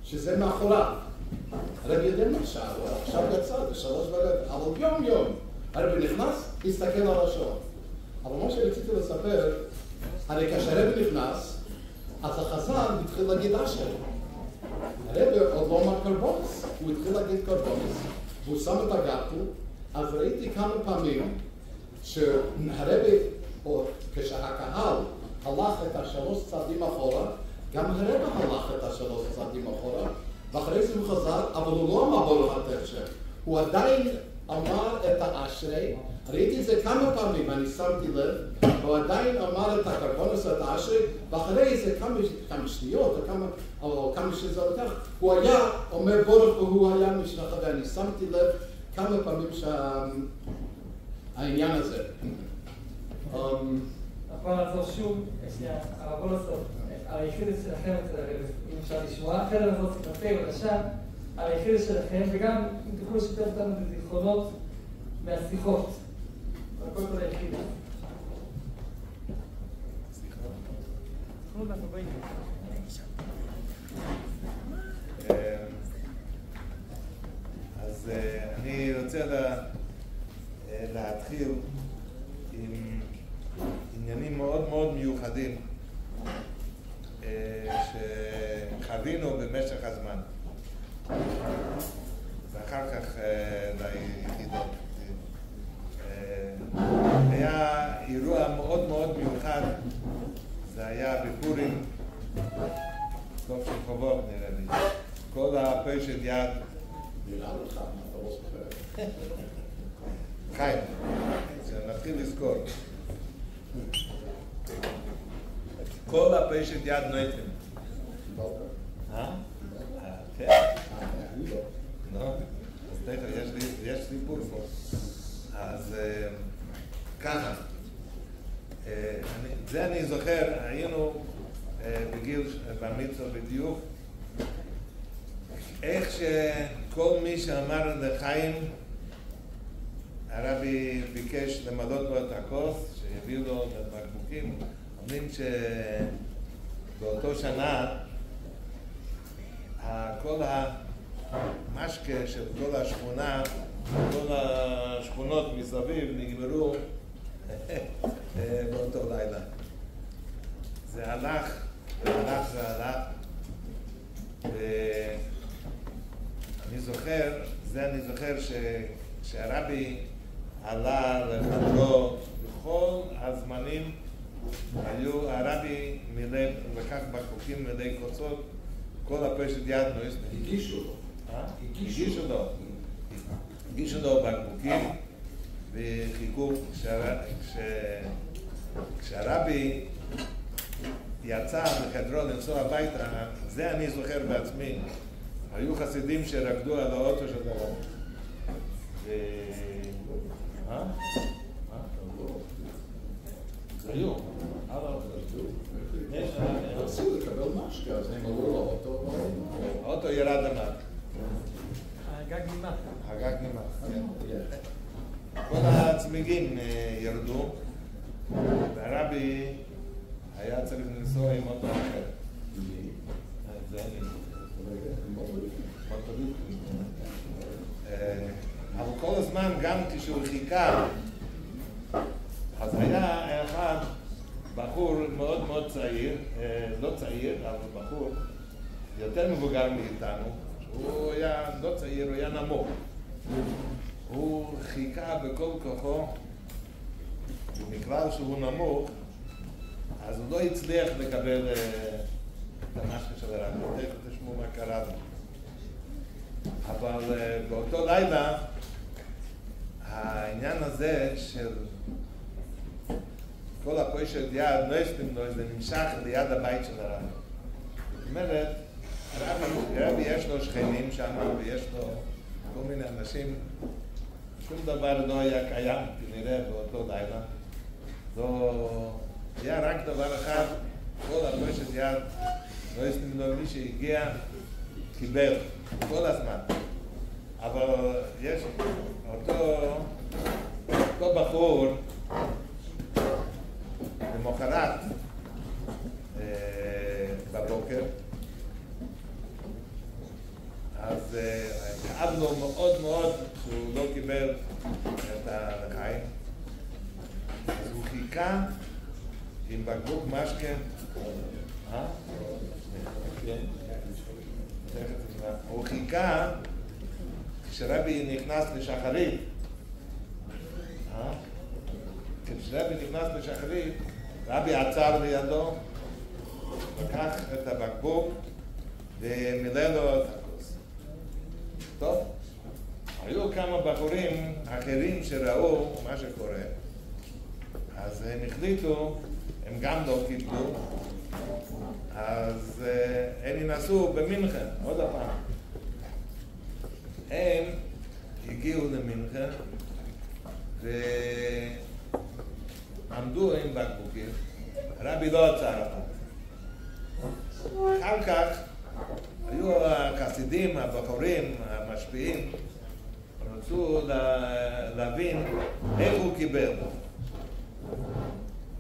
[SPEAKER 3] שזה מאחוריו. הרבי יודע מה שעה, הוא עכשיו יצא, זה 3:15, אבל יום. הרבי נכנס, מסתכל על השעון. אבל מה שרציתי לספר, הרי כשהרבי נכנס, אז החזן התחיל להגיד אשר. הרבי עוד לא אמר קרבונס, הוא התחיל להגיד קרבונס, והוא שם את הגרטל, אז ראיתי כמה פעמים שהרבי, או כשהקהל הלך את השלוש צעדים אחורה, גם הרבי הלך את השלוש צעדים אחורה, ואחרי זה הוא חזר, אבל הוא לא אמר ברוך אתה השם. הוא עדיין אמר את האשרי, ראיתי את זה כמה פעמים, אני שמתי לב, הוא עדיין אמר את הקרבונוס, את האשרי, ואחרי זה כמה שניות, או כמה שזה לקח, הוא היה אומר ברוך והוא היה משלחה, ואני שמתי לב כמה פעמים שהעניין הזה.
[SPEAKER 1] בוא נעזור שוב, בוא נעזור, על היחידת שלכם, אם אפשר לשמוע, אחרי נעזור ספרתי, בבקשה, על היחידת שלכם, וגם אם תוכלו לשתף אותנו בזיכרונות מהשיחות. הכל כל היחידה. זיכרונות מהבאים.
[SPEAKER 2] אז אני רוצה להתחיל עם עניינים מאוד מאוד מיוחדים שחווינו במשך הזמן. ואחר כך ליחידות. היה אירוע מאוד מאוד מיוחד, זה היה בפורים, סוף של חובות נראה לי. כל הפשט יד.
[SPEAKER 3] נראה לך, אתה לא סופר.
[SPEAKER 2] חיים, שנתחיל לזכור. כל הפשט יד נויתם. כן. לא, אז תכף, יש סיפור פה. אז ככה, זה אני זוכר, היינו בגיל במצווה בדיוק, איך שכל מי שאמר לחיים, הרבי ביקש למלות לו את הכוס, שיביאו לו את הבקבוקים. אומרים שבאותו שנה, כל המשקה של כל השכונה, כל השכונות מסביב נגמרו באותו לילה. זה הלך, ואני זוכר שהרבי עלה לחדרו בכל הזמנים, הרבי לקח בקבוקים מלאי קוצות, כל הפשט יד נויס. הגישו לו בקבוקים וחיכו כשהרבי יצא מחדרו לנסוע הביתה, זה אני זוכר בעצמי, היו חסידים שרקדו על האוטו של הרבי. היו.
[SPEAKER 3] רצו לקבל משקה, אז הם עלו לאוטו.
[SPEAKER 2] האוטו ירד למטה.
[SPEAKER 1] הגג נמח.
[SPEAKER 2] הגג נמח, כן. כל הצמיגים ירדו, והרבי היה צריך לנסוע עם אוטו אחר. זה אני. אבל כל הזמן, גם כשהוא חיכה, אז היה אחד בחור מאוד מאוד צעיר, לא צעיר, אבל בחור יותר מבוגר מאיתנו. הוא היה לא צעיר, הוא היה נמוך. הוא חיכה בכל כוחו, ומכלל שהוא נמוך, אז הוא לא הצליח לקבל את המשקה של הרבי. תכף תשמעו מה קרה לו. אבל באותו לילה, העניין הזה של כל הפוישת יד, זה נמשך ליד הבית של הרבי. זאת אומרת, הרבי יש לו שכנים שם, ויש לו כל מיני אנשים, שום דבר לא היה קיים, כנראה, באותו לילה. היה רק דבר אחד, כל הפוישת יד, מי שהגיע, קיבל, כל הזמן. אבל יש אותו בחור, למחרת, בבוקר, אז כאב לו מאוד מאוד שהוא לא קיבל את הלחיים. אז הוא חיכה עם בקבוק משקה. הוא חיכה כשרבי נכנס לשחרית. כשרבי נכנס לשחרית, רבי עצר לידו, לקח את הבקבוק ומילא לו את הכוס. טוב, היו כמה בחורים אחרים שראו מה שקורה, אז הם החליטו, הם גם לא קיבלו, אז הם ינסו במינכן, עוד פעם. הם הגיעו למינכן ועמדו עם בקבוקים, הרבי לא עצר אותם. אחר כך היו החסידים, הבחורים, המשפיעים, רצו להבין איך הוא קיבל.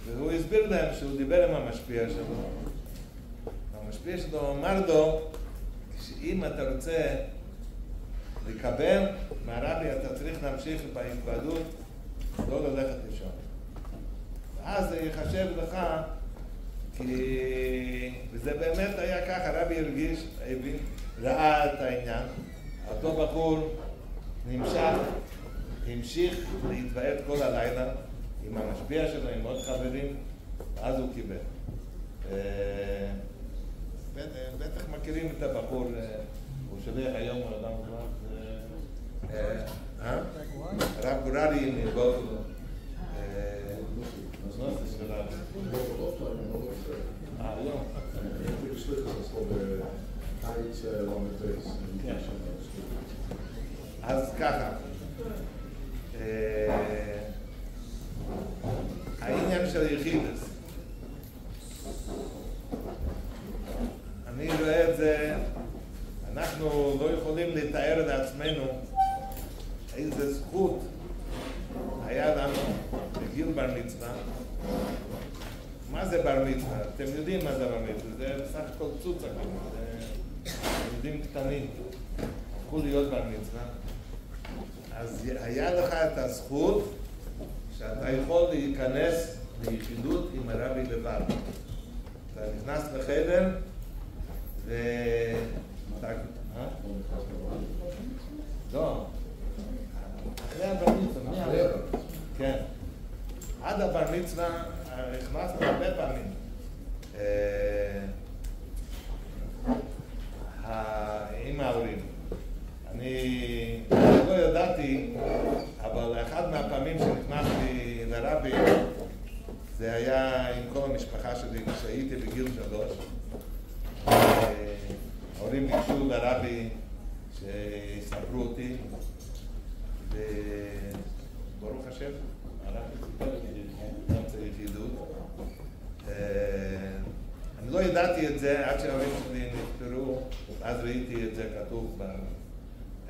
[SPEAKER 2] והוא הסביר להם שהוא דיבר עם המשפיע שלו. המשפיע שלו אמר לו, שאם אתה רוצה לקבל מהרבי, אתה צריך להמשיך בהתוועדות, לא ללכת לישון. ואז זה יחשב לך, וזה באמת היה ככה, הרבי הרגיש, הבין, ראה את העניין. אותו בחור המשיך להתוועד כל הלילה עם המשפיע שלו, עם עוד חברים, אז הוא קיבל. בטח מכירים את הבחור, הוא שולח היום לעולם כבר. הרב גורלי מבוקלו. לא. אז ככה, העניין של יחידס, אני רואה את זה, אנחנו לא יכולים לתאר לעצמנו איזה זכות היה לנו בגיל בר מצווה. מה זה בר מצווה? אתם יודעים מה זה בר מצווה, זה בסך הכל צוצה, זה ילדים קטנים, הפכו להיות בר מצווה. אז היה לך את הזכות שאתה יכול להיכנס ליחידות עם הרבי לבד. אתה נכנס לחדר ו... לא, אחרי הבר מצווה. כן. עד הבר מצווה הכנסנו הרבה פעמים. עם ההורים. אני לא ידעתי, אבל אחד מהפעמים שנכנסתי לרבי, זה היה עם כל המשפחה שלי כשהייתי בגיל 3. ההורים ביקשו לרבי שיספרו אותי, וברוך השם, הרבי סיפר אותי באמצע יחידות. לא ידעתי את זה עד שההורים שלי נפטרו, אז ראיתי את זה כתוב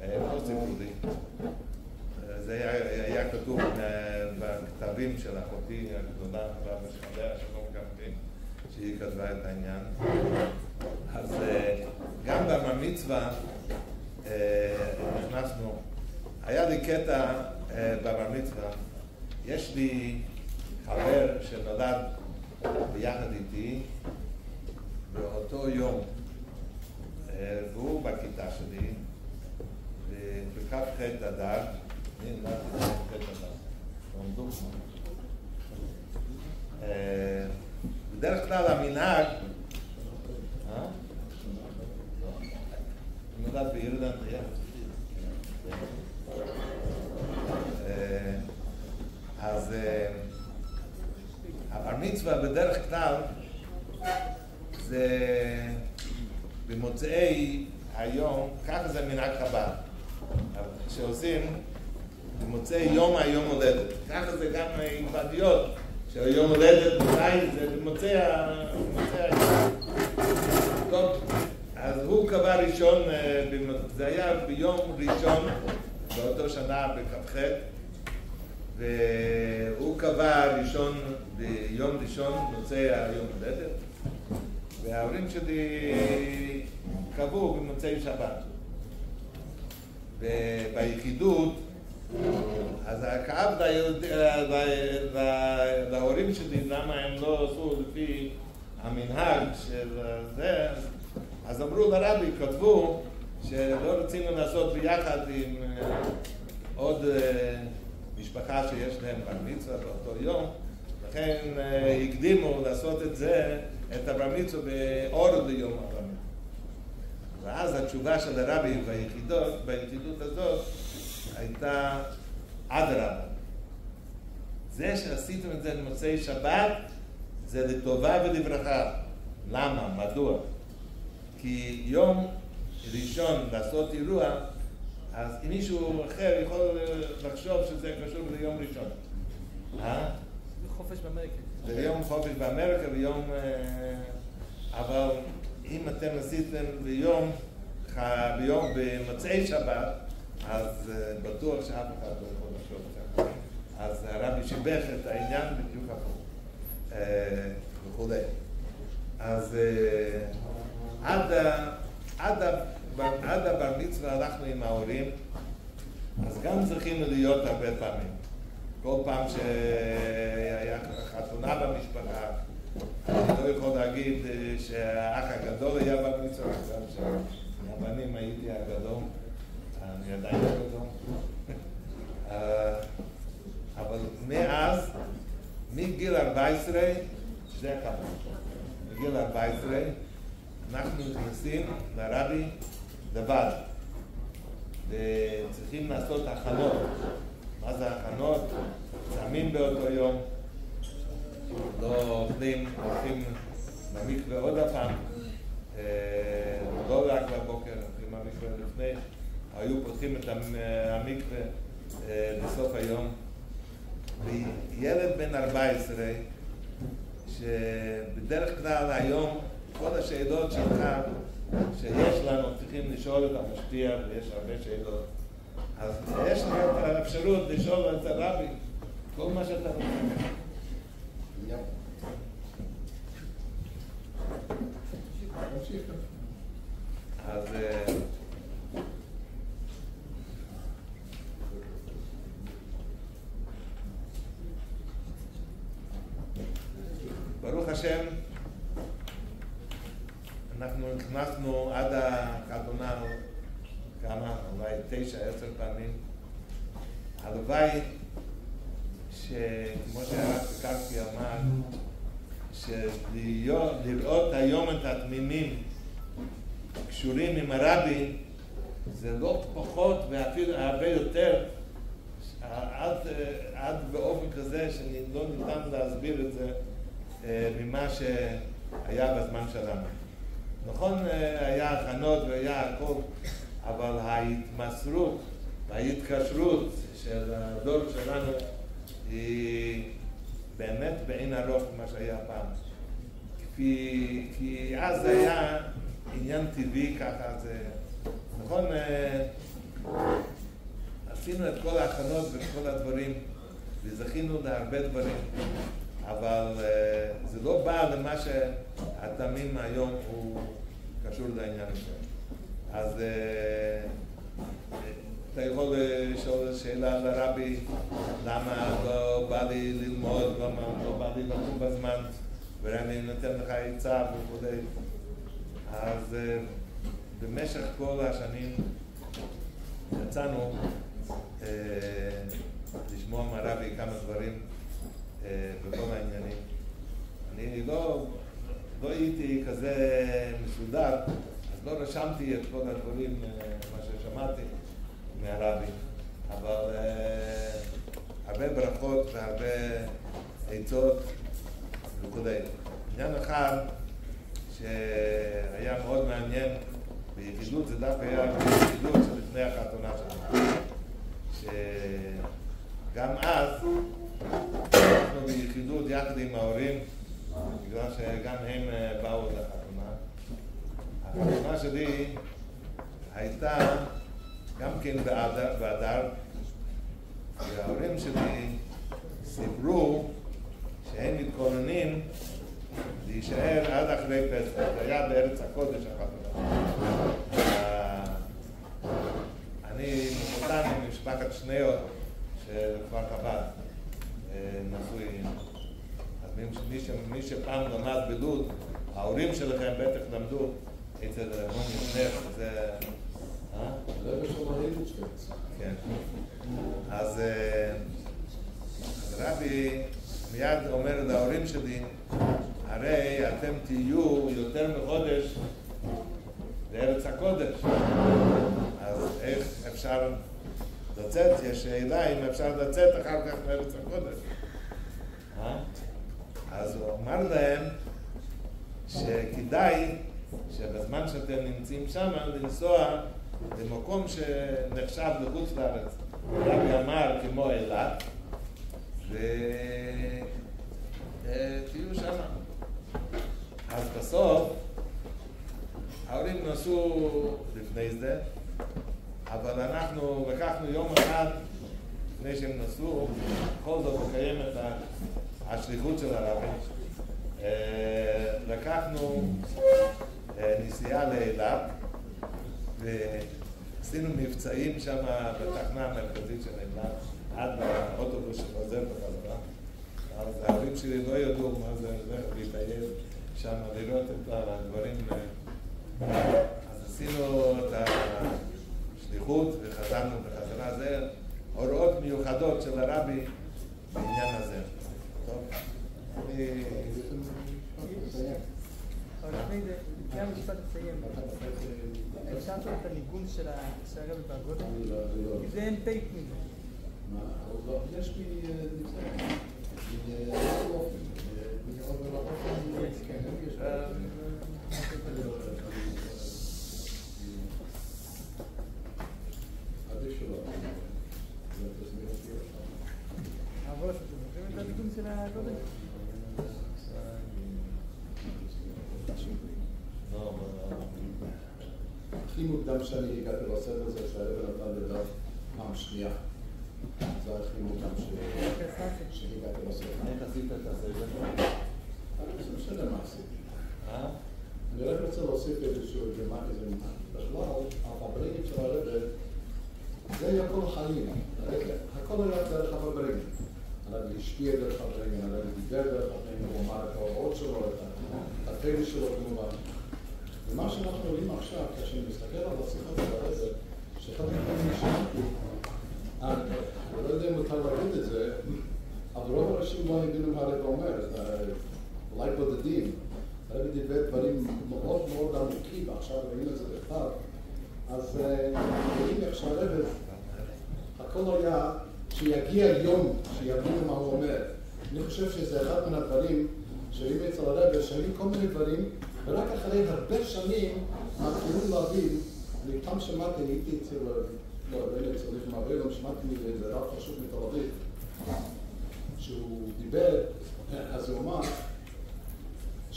[SPEAKER 2] בפוסט יהודי. זה היה כתוב בכתבים של אחותי הגדולה, בשחדיה, שלום גמרי, שהיא כתבה את העניין. אז גם בבר מצווה נכנסנו, היה לי קטע בבר מצווה, יש לי חבר שנולד ביחד איתי באותו יום, והוא בכיתה שלי, בכ"ח אדר, אני נולדתי בכ"ח אדר, עומדו. בדרך כלל המנהג, נולד באירלנד, אז הבר מצווה בדרך כלל זה במוצאי היום, ככה זה מנהג חב"ד, שעושים במוצאי יום היום הולדת. ככה זה גם התוועדויות, שהיום הולדת אולי זה במוצאי היום. טוב, אז הוא קבע ראשון, זה היה ביום ראשון באותו שנה בכ"ח, והוא קבע ראשון ביום ראשון, מוצאי היום הולדת, וההורים שלי קבעו במוצאי שבת. וביחידות, אז כאב להורים שלי למה הם לא עשו לפי המנהג של זה, אז אמרו לרבי, כתבו שלא רצינו לעשות ביחד עם עוד משפחה שיש להם בר מצווה באותו יום, לכן הקדימו לעשות את זה, את הבר מצווה באור ליום הבר מצווה. ואז התשובה של הרבי ביחידות הזאת הייתה אדרבה. זה שעשיתם את זה למוצאי שבת זה לטובה ולברכה. למה? מדוע? כי יום ראשון לעשות אירוע, אז מישהו אחר יכול לחשוב שזה קשור ליום ראשון.
[SPEAKER 1] חופש באמריקה.
[SPEAKER 2] זה יום חופש באמריקה ויום... אבל אם אתם עשיתם במוצאי שבת, אז בטוח שאף אחד לא יכול לחשוב ככה. אז הרבי שיבח את העניין בדיוק הפוך וכו'. אז עד הבר מצווה הלכנו עם ההורים, אז גם צריכים להיות הרבה פעמים. כל פעם שהיה חתונה במשפחה, אני לא יכול להגיד שהאח הגדול היה בר מצווה, שהבנים הייתי הגדול, אני עדיין הגדול. אבל מאז, מגיל 14, זה ככה, מגיל 14, אנחנו נכנסים לרבי לבד, וצריכים לעשות הכנות. מה זה הכנות? צמים באותו יום, לא אוכלים, הולכים למקווה עוד הפעם, לא רק בבוקר, הולכים למקווה לפני, היו פותחים את המקווה בסוף היום. וילד בן 14, שבדרך כלל היום כל השאלות שלך שיש לנו צריכים לשאול את המשפיע, ויש הרבה שאלות. אז יש לך את האפשרות לשאול את הרבי כל מה שאתה רוצה. אז ברוך השם, אנחנו נכנסנו עד החתונה כמה, אולי 9-10 פעמים. הלוואי שכמו שהרב פיקרסקי אמר, שלראות היום את התמימים קשורים עם הרבי, זה לא פחות ואפילו הרבה יותר, עד באופן כזה שלא ניתן להסביר את זה ממה שהיה בזמן שלנו. נכון, היה הכנות והיה הכל, אבל ההתמסרות וההתקשרות של הדור שלנו היא באמת בעין הרוב מה שהיה פעם. כי אז זה היה עניין טבעי ככה, זה נכון, עשינו את כל ההכנות ואת כל הדברים וזכינו להרבה דברים, אבל זה לא בא למה שהתמים היום הוא קשור לעניין הזה. אז אתה יכול לשאול שאלה לרבי, למה לא בא לי ללמוד, למה לא בא לי לקום בזמן, ואני נותן לך עצה וכו'. אז במשך כל השנים יצאנו לשמוע מהרבי כמה דברים בכל העניינים. אני לא הייתי כזה מסודר, אז לא רשמתי את כל הדברים, מה ששמעתי מהרבי, אבל הרבה ברכות והרבה עצות וכו'. עניין אחד שהיה מאוד מעניין ביחידות, זה דווקא היה ביחידות שלפני החתונה שלנו, שגם אז אנחנו ביחידות יחד עם ההורים, בגלל שגם הם באו לחתונה. החתונה שלי הייתה גם כן באדר, וההורים שלי סיפרו שהם מתכוננים להישאר עד אחרי פסח, זה היה בארץ הקודש החתונה. אני מחותן עם משפחת שניאור של כפר חב"ד, נשואים. אז מי שפעם למד בלוד, ההורים שלכם בטח למדו אצל רוני שניאור, זה...
[SPEAKER 3] זה בשומרים מושקץ.
[SPEAKER 2] כן. אז רבי מיד אומר להורים שלי, הרי אתם תהיו יותר מחודש בארץ הקודש. אז איך אפשר לצאת? יש שאלה אם אפשר לצאת אחר כך בארץ הקודש. אז הוא אמר להם שכדאי שבזמן שאתם נמצאים שם לנסוע למקום שנחשב לחוץ לארץ. רבי אמר כמו אילת, ותהיו שם. אז בסוף ההורים נסעו לפני זה, אבל אנחנו לקחנו יום אחד לפני שהם נסעו, בכל זאת לקיים את השליחות של הרבי. לקחנו נסיעה לאילת ועשינו מבצעים שם בתחנה המרכזית של אילת עד האוטובוס שחוזר בחזרה. אז ההורים שלי לא ידעו מה זה להתעייף שם לראות את הדברים. אז עשינו את השליחות וחזרנו בחזרה. זה הוראות מיוחדות של הרבי בעניין הזה. טוב?
[SPEAKER 1] אבל לפני זה, לפני המשפט לסיים, אפשר לעשות את הניגון של הרבי באגודה? כי זה אין טייפ מזה.
[SPEAKER 3] מה? יש לי נמצא.
[SPEAKER 1] אבל אתם זוכרים את הניגון של הקודם?
[SPEAKER 3] הכי מוקדם שאני הגעתי לסדר זה שהרב נתן לדף פעם שנייה. זה הכי מוקדם שהגעתי לסדר.
[SPEAKER 2] איך עשית את הסדר?
[SPEAKER 3] זה משנה מה עשיתי. אני רק רוצה להוסיף איזשהו גרמטיזם. בכלל, הפברנגים של הרב זה היה כל החיים. הכל היה דרך הפברנגים. הרב השפיע דרך הפברנגים, הרב דיבר דרך הפברנגים, הוא אמר את ההוראות שלו, את הפעילות שלו כמובן. ומה שאנחנו רואים עכשיו, כשאני מסתכל על השיחה של הרב, שחלק מהדברים שמעתי, אני לא יודע אם מותר להגיד את זה, אבל רוב האנשים לא הבינו מה הרב אומר, אולי בודדים. הרב דיבר דברים מאוד מאוד עמוקים, ועכשיו רואים את זה בכתב. אז רואים איך שהרב, הכל היה שיגיע יום שיבינו מה הוא אומר. אני חושב שזה אחד מן הדברים שרואים אצל הרב, שהיו כל מיני דברים, ורק אחרי הרבה שנים מתחילים להבין. אני פעם שמעתי, הייתי אצל, לא, רבי צריך מעבר, שמעתי מאיזה רב חשוב מתל אביב, שהוא דיבר, אז הוא אמר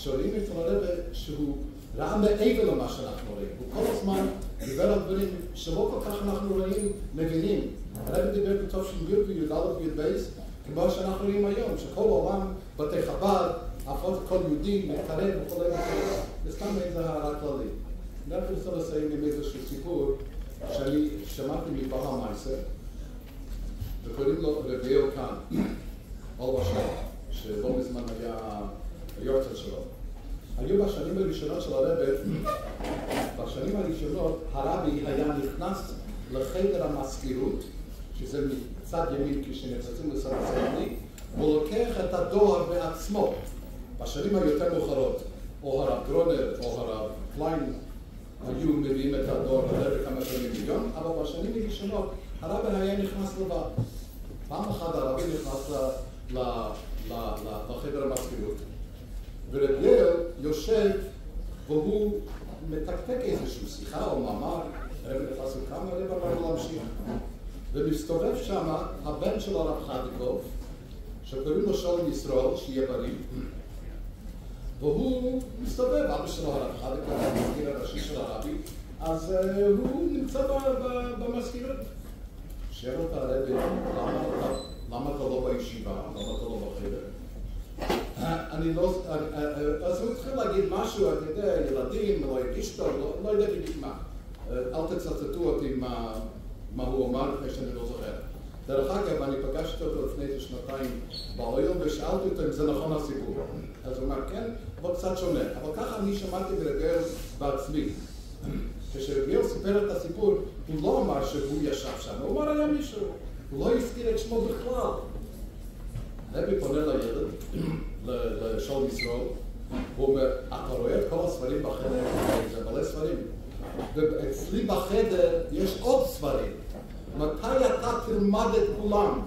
[SPEAKER 3] שרואים אצל הרב שהוא ראה מעבר למה שאנחנו רואים. הוא כל הזמן דיבר על דברים שלא כל כך אנחנו רואים, מבינים. הרב דיבר בתוף של גיר וי"א וי"ב, כמו שאנחנו רואים היום, שכל העולם, בתי חב"ד, הפות כל יהודי, מתקרב וכו'. זה סתם איזה הערה כללית. אני רק רוצה לסיים עם איזשהו סיפור שאני שמעתי מבעל המייסר, וקוראים לו רבי אלקן, שלא מזמן היה היורצייט שלו. היו בשנים הראשונות של הרב, בשנים הראשונות הרבי היה נכנס לחדר המזכירות, שזה מצד ימין כשנכנסים לצד שמאלי, הוא לוקח את הדואר בעצמו. בשנים היותר מאוחרות, או הרב גרונר או הרב קליין היו מביאים את הדואר לרב כמה שנים מיליון, אבל בשנים הראשונות הרבי היה נכנס לבד. פעם אחת הרבי נכנס לחדר המזכירות, ורביאל יושב והוא מתקתק איזושהי שיחה או מאמר, הרב נכנס לכאן, הרב אמר להמשיך. ומסתובב שם הבן של הרב חדיקוב, שקוראים לו שלום ישראל, שיהיה בריא, והוא מסתובב, אבא שלו הרב חדיקוב, המזכיר הראשי של הרבי, אז הוא נמצא במזכירות. שואל אותה הרבי, למה אתה לא בישיבה? למה אתה לא בחדר? אז הוא התחיל להגיד משהו, אני יודע, ילדים, לא הרגיש טוב, לא יודע בדיוק מה. אל תצטטו אותי מה הוא אמר לפני שאני לא זוכר. דרך אגב, אני פגשתי אותו לפני שנתיים באויל ושאלתי אותו אם זה נכון הסיפור. אז הוא אמר, כן, אבל קצת שונה. אבל ככה אני שמעתי מרביאל בעצמי. כשרביאל סיפר את הסיפור, הוא לא אמר שהוא ישב שם, הוא אמר היה מישהו. הוא לא הזכיר את שמו בכלל. הרבי פונה לילד, לשלום ישראל, הוא אומר, אתה רואה את כל הספרים בחדר? זה מלא ספרים. ואצלי בחדר יש עוד ספרים. מתי אתה תלמד את כולם?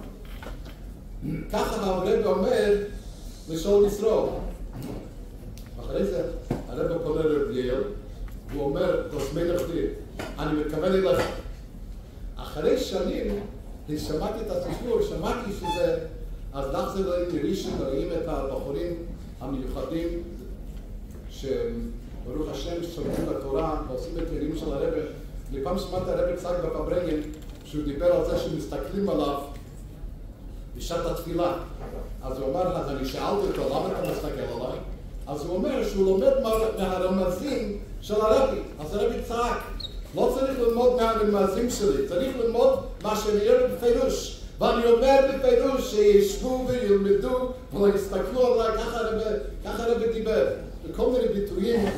[SPEAKER 3] ככה הרב אומר לשלום ישראל. אחרי זה הרב פונה לרביאל, הוא אומר, תזמין אותי, אני מתכוון אליך. אחרי שנים, שמעתי את הסיפור, שמעתי שזה, אז נחזר לראשון, רואים את הבחורים המיוחדים, שברוך השם שומעים בתורה ועושים את מילים של הרב. לפעם שמעתי הרב צג בפברנגן, שהוא דיבר על זה שמסתכלים עליו בשעת התפילה. אז הוא אמר, אז אני שאלתי אותו, למה אתה מסתכל עליי? אז הוא אומר שהוא לומד מהרמזים של הרבי. אז הרבי צעק, לא צריך ללמוד מהרמזים שלי, צריך ללמוד מה שאני אומר בפירוש. ואני אומר בפירוש שישבו וילמדו ולא יסתכלו עליי, ככה הרבי דיבר. וכל מיני ביטויים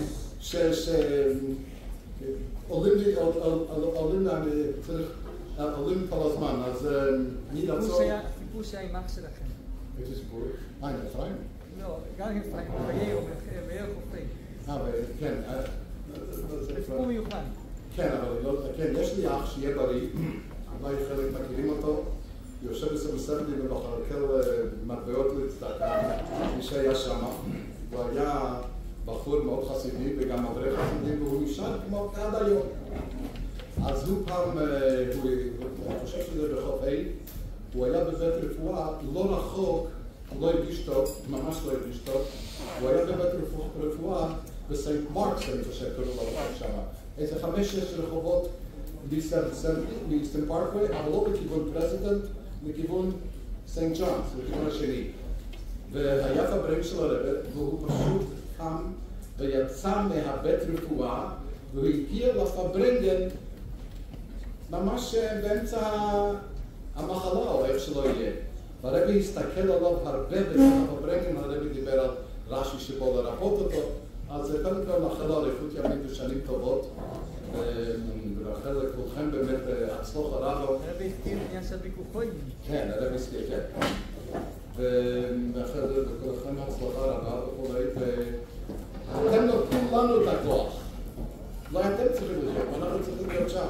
[SPEAKER 3] עולים כל הזמן. אז אני רצון...
[SPEAKER 1] סיפור שהיה עם אח שלכם.
[SPEAKER 3] איזה סיפור? עם אפרים?
[SPEAKER 1] לא, גם עם אפרים, בעיר חופי.
[SPEAKER 3] כן.
[SPEAKER 1] סיפור מיוחד.
[SPEAKER 3] כן, אבל יש לי אח שיהיה בריא, אולי חלק מכירים אותו, יושב בסמסרדי ומחלקל מטבעות לצדקה, מי שהיה שם, הוא היה בחור מאוד חסידי וגם מדריך חסידי והוא נשאר כמו עד היום. אז הוא פעם, אני חושב שזה בחוף A, הוא היה בבית רפואה לא רחוק, הוא לא הרגיש טוב, ממש לא הרגיש טוב, הוא היה בבית רפואה בסנט מרקס, אני חושב, קוראים לו שם. איזה 5-6 רחובות מסטן פארקווי, אבל לא בכיוון פרזידנט, לכיוון סנט ג'ונס, לכיוון השני. והיה פברנג של הרב, והוא פשוט קם ויצא מהבית רפואה, והוא הגיע לפברנגן ממש באמצע המחלה, או איך שלא יהיה. והרבי הסתכל עליו הרבה בפברנגן, הרבי דיבר על רש"י שבו לרפות אותו, אז קודם כל נאחל אריכות ימים ושנים טובות, ונאחל לכולכם באמת הצלחה רבה.
[SPEAKER 1] הרב הזכיר עניין של ביקורים.
[SPEAKER 3] כן, הרב הזכיר, כן. ונאחל לכולכם הצלחה רבה וכולי, ואתם נותנים לנו את הכוח. לא אתם צריכים להיות, אנחנו צריכים להיות שם.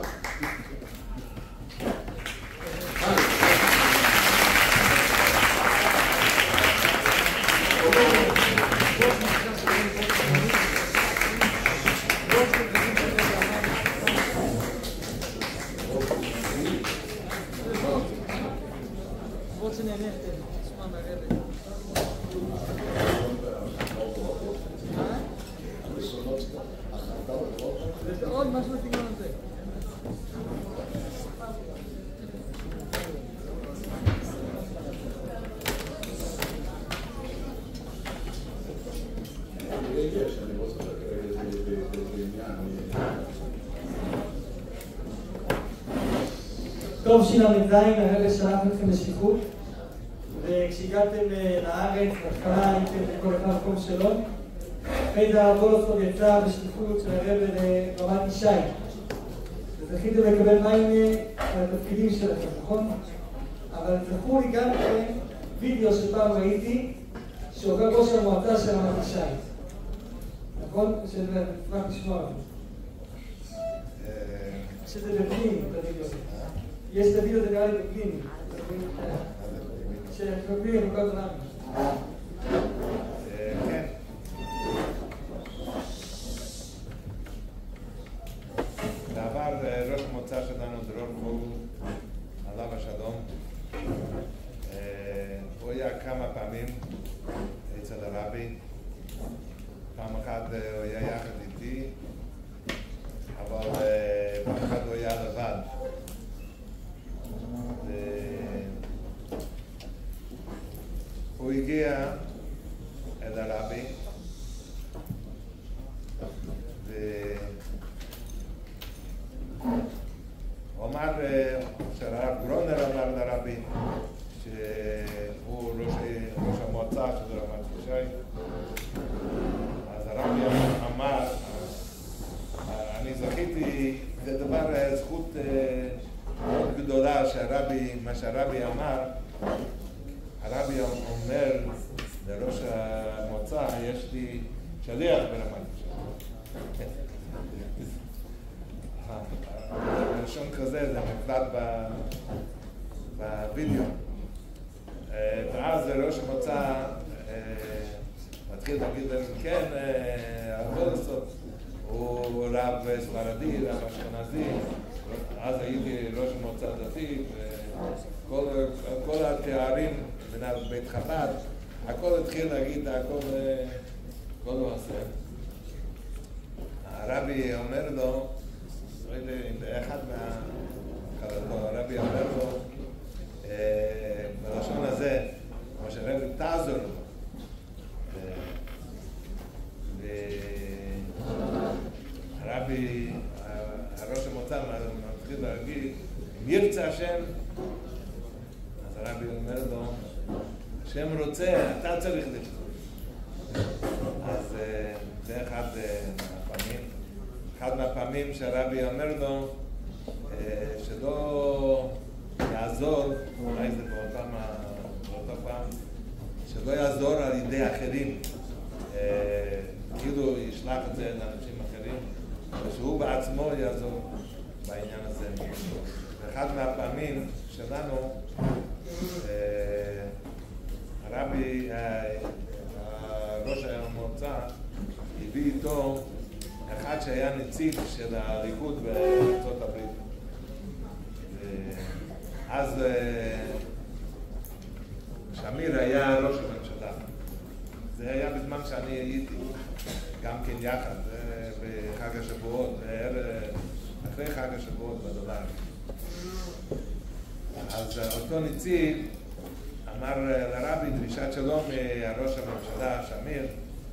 [SPEAKER 3] חסרונות החרטה.
[SPEAKER 1] זה עוד משהו בסגנון הזה.
[SPEAKER 3] אני לא זוכר איזה עניין.
[SPEAKER 1] טוב של"ז, הרגע שלח אתכם לשליחות, וכשהגעתם לארץ, בהתחלה הייתם כל אחד מקום שלו, אחרי זה וולוסוב יצא בשליחות של הרב לרמת ישי, וזכיתם לקבל מים על התפקידים שלכם, נכון? אבל זכור לי גם וידאו שפעם ראיתי, שעובר ראש המועצה של רמת ישי, נכון? שנשמח לשמוע. שזה בפנים, את הוידאו הזה. יש את הוידאו הזה נראה לי בפנים. שמקבלים בכל זמן.
[SPEAKER 2] כן. בעבר ראש המועצה שלנו דרור פוגל, עליו השלום. הוא היה כמה פעמים אצל הרבי. פעם אחת הוא היה יחד איתי, אבל פעם אחת הוא היה לבד. הוא הגיע אל הרבי והוא אמר שהרב גרונר אמר לרבי שהוא ראש המועצה של רמת ישי. אז הרבי אמר, אני זכיתי, זה דבר, זכות מאוד גדולה מה שהרבי אמר. הרבי אומר לראש המועצה, יש לי שליח ברמת ישי. בלשון כזה, זה מוקלט בווידאו. ואז ראש המועצה מתחיל להגיד להם, כן, וולוסוב הוא רב ספרדי, רב אשכנזי, אז הייתי ראש המועצה דתית, כל התארים מנהל בית חב"ד, הכל התחיל להגיד, הכל הוא עושה. הרבי אומר לו, אחד הרבי אומר לו, בלשון הזה, כמו שהרבי תעזור לו. והרבי, הראש המועצה מתחיל להגיד, אם ירצה השם, אז הרבי אומר לו, השם רוצה, אתה צריך לפתור. אז זה אחד מהפעמים שהרבי אומר לו, שלא יעזור, אולי זה באותה פעם, שלא יעזור על ידי אחרים, כאילו ישלח את זה לאנשים אחרים, ושהוא בעצמו יעזור בעניין הזה. ואחד מהפעמים שלנו, הרבי, ראש המועצה, הביא איתו אחד שהיה נציג של הליכוד בארצות הברית. אז שמיר היה ראש הממשלה. זה היה בזמן שאני הייתי, גם כן יחד, בחג השבועות, אחרי חג השבועות בדולר. אז אותו נציג אמר לרבי דרישת שלום מראש הממשלה שמיר,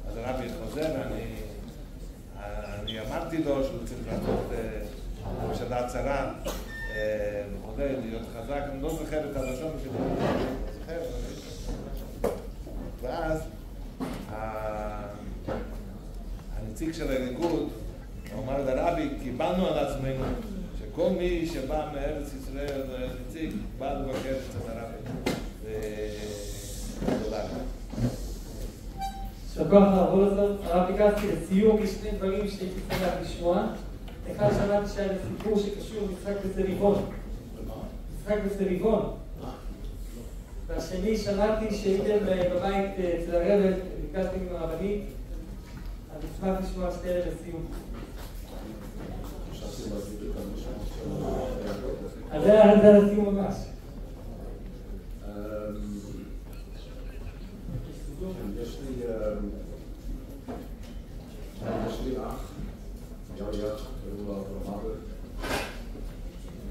[SPEAKER 2] אז הרבי חוזר, אני אמרתי לו שהוא צריך לעשות ממשלה צרה וכו', להיות חזק, אני לא זוכר את הלשון שלי, ואז הנציג של הליכוד אמר לרבי, קיבלנו על עצמנו שכל מי שבא מארץ ישראל נציג בא לבקר אצל הרבי ודולר.
[SPEAKER 1] שבוע אחר וולוסוב, הרב ביקשתי לסיום כשני דברים שהייתי שמח לשמוע. אחד שמעתי שהיה סיפור שקשור משחק בסביבון. משחק בסביבון. והשני שמעתי שהייתם בבית אצל הרב, ביקשתי עם הרבנית, אז אשמח לשמוע שתי אלה לסיום. אז זה היה לסיום ממש.
[SPEAKER 3] יש לי שהיה, קראו לו אברהם,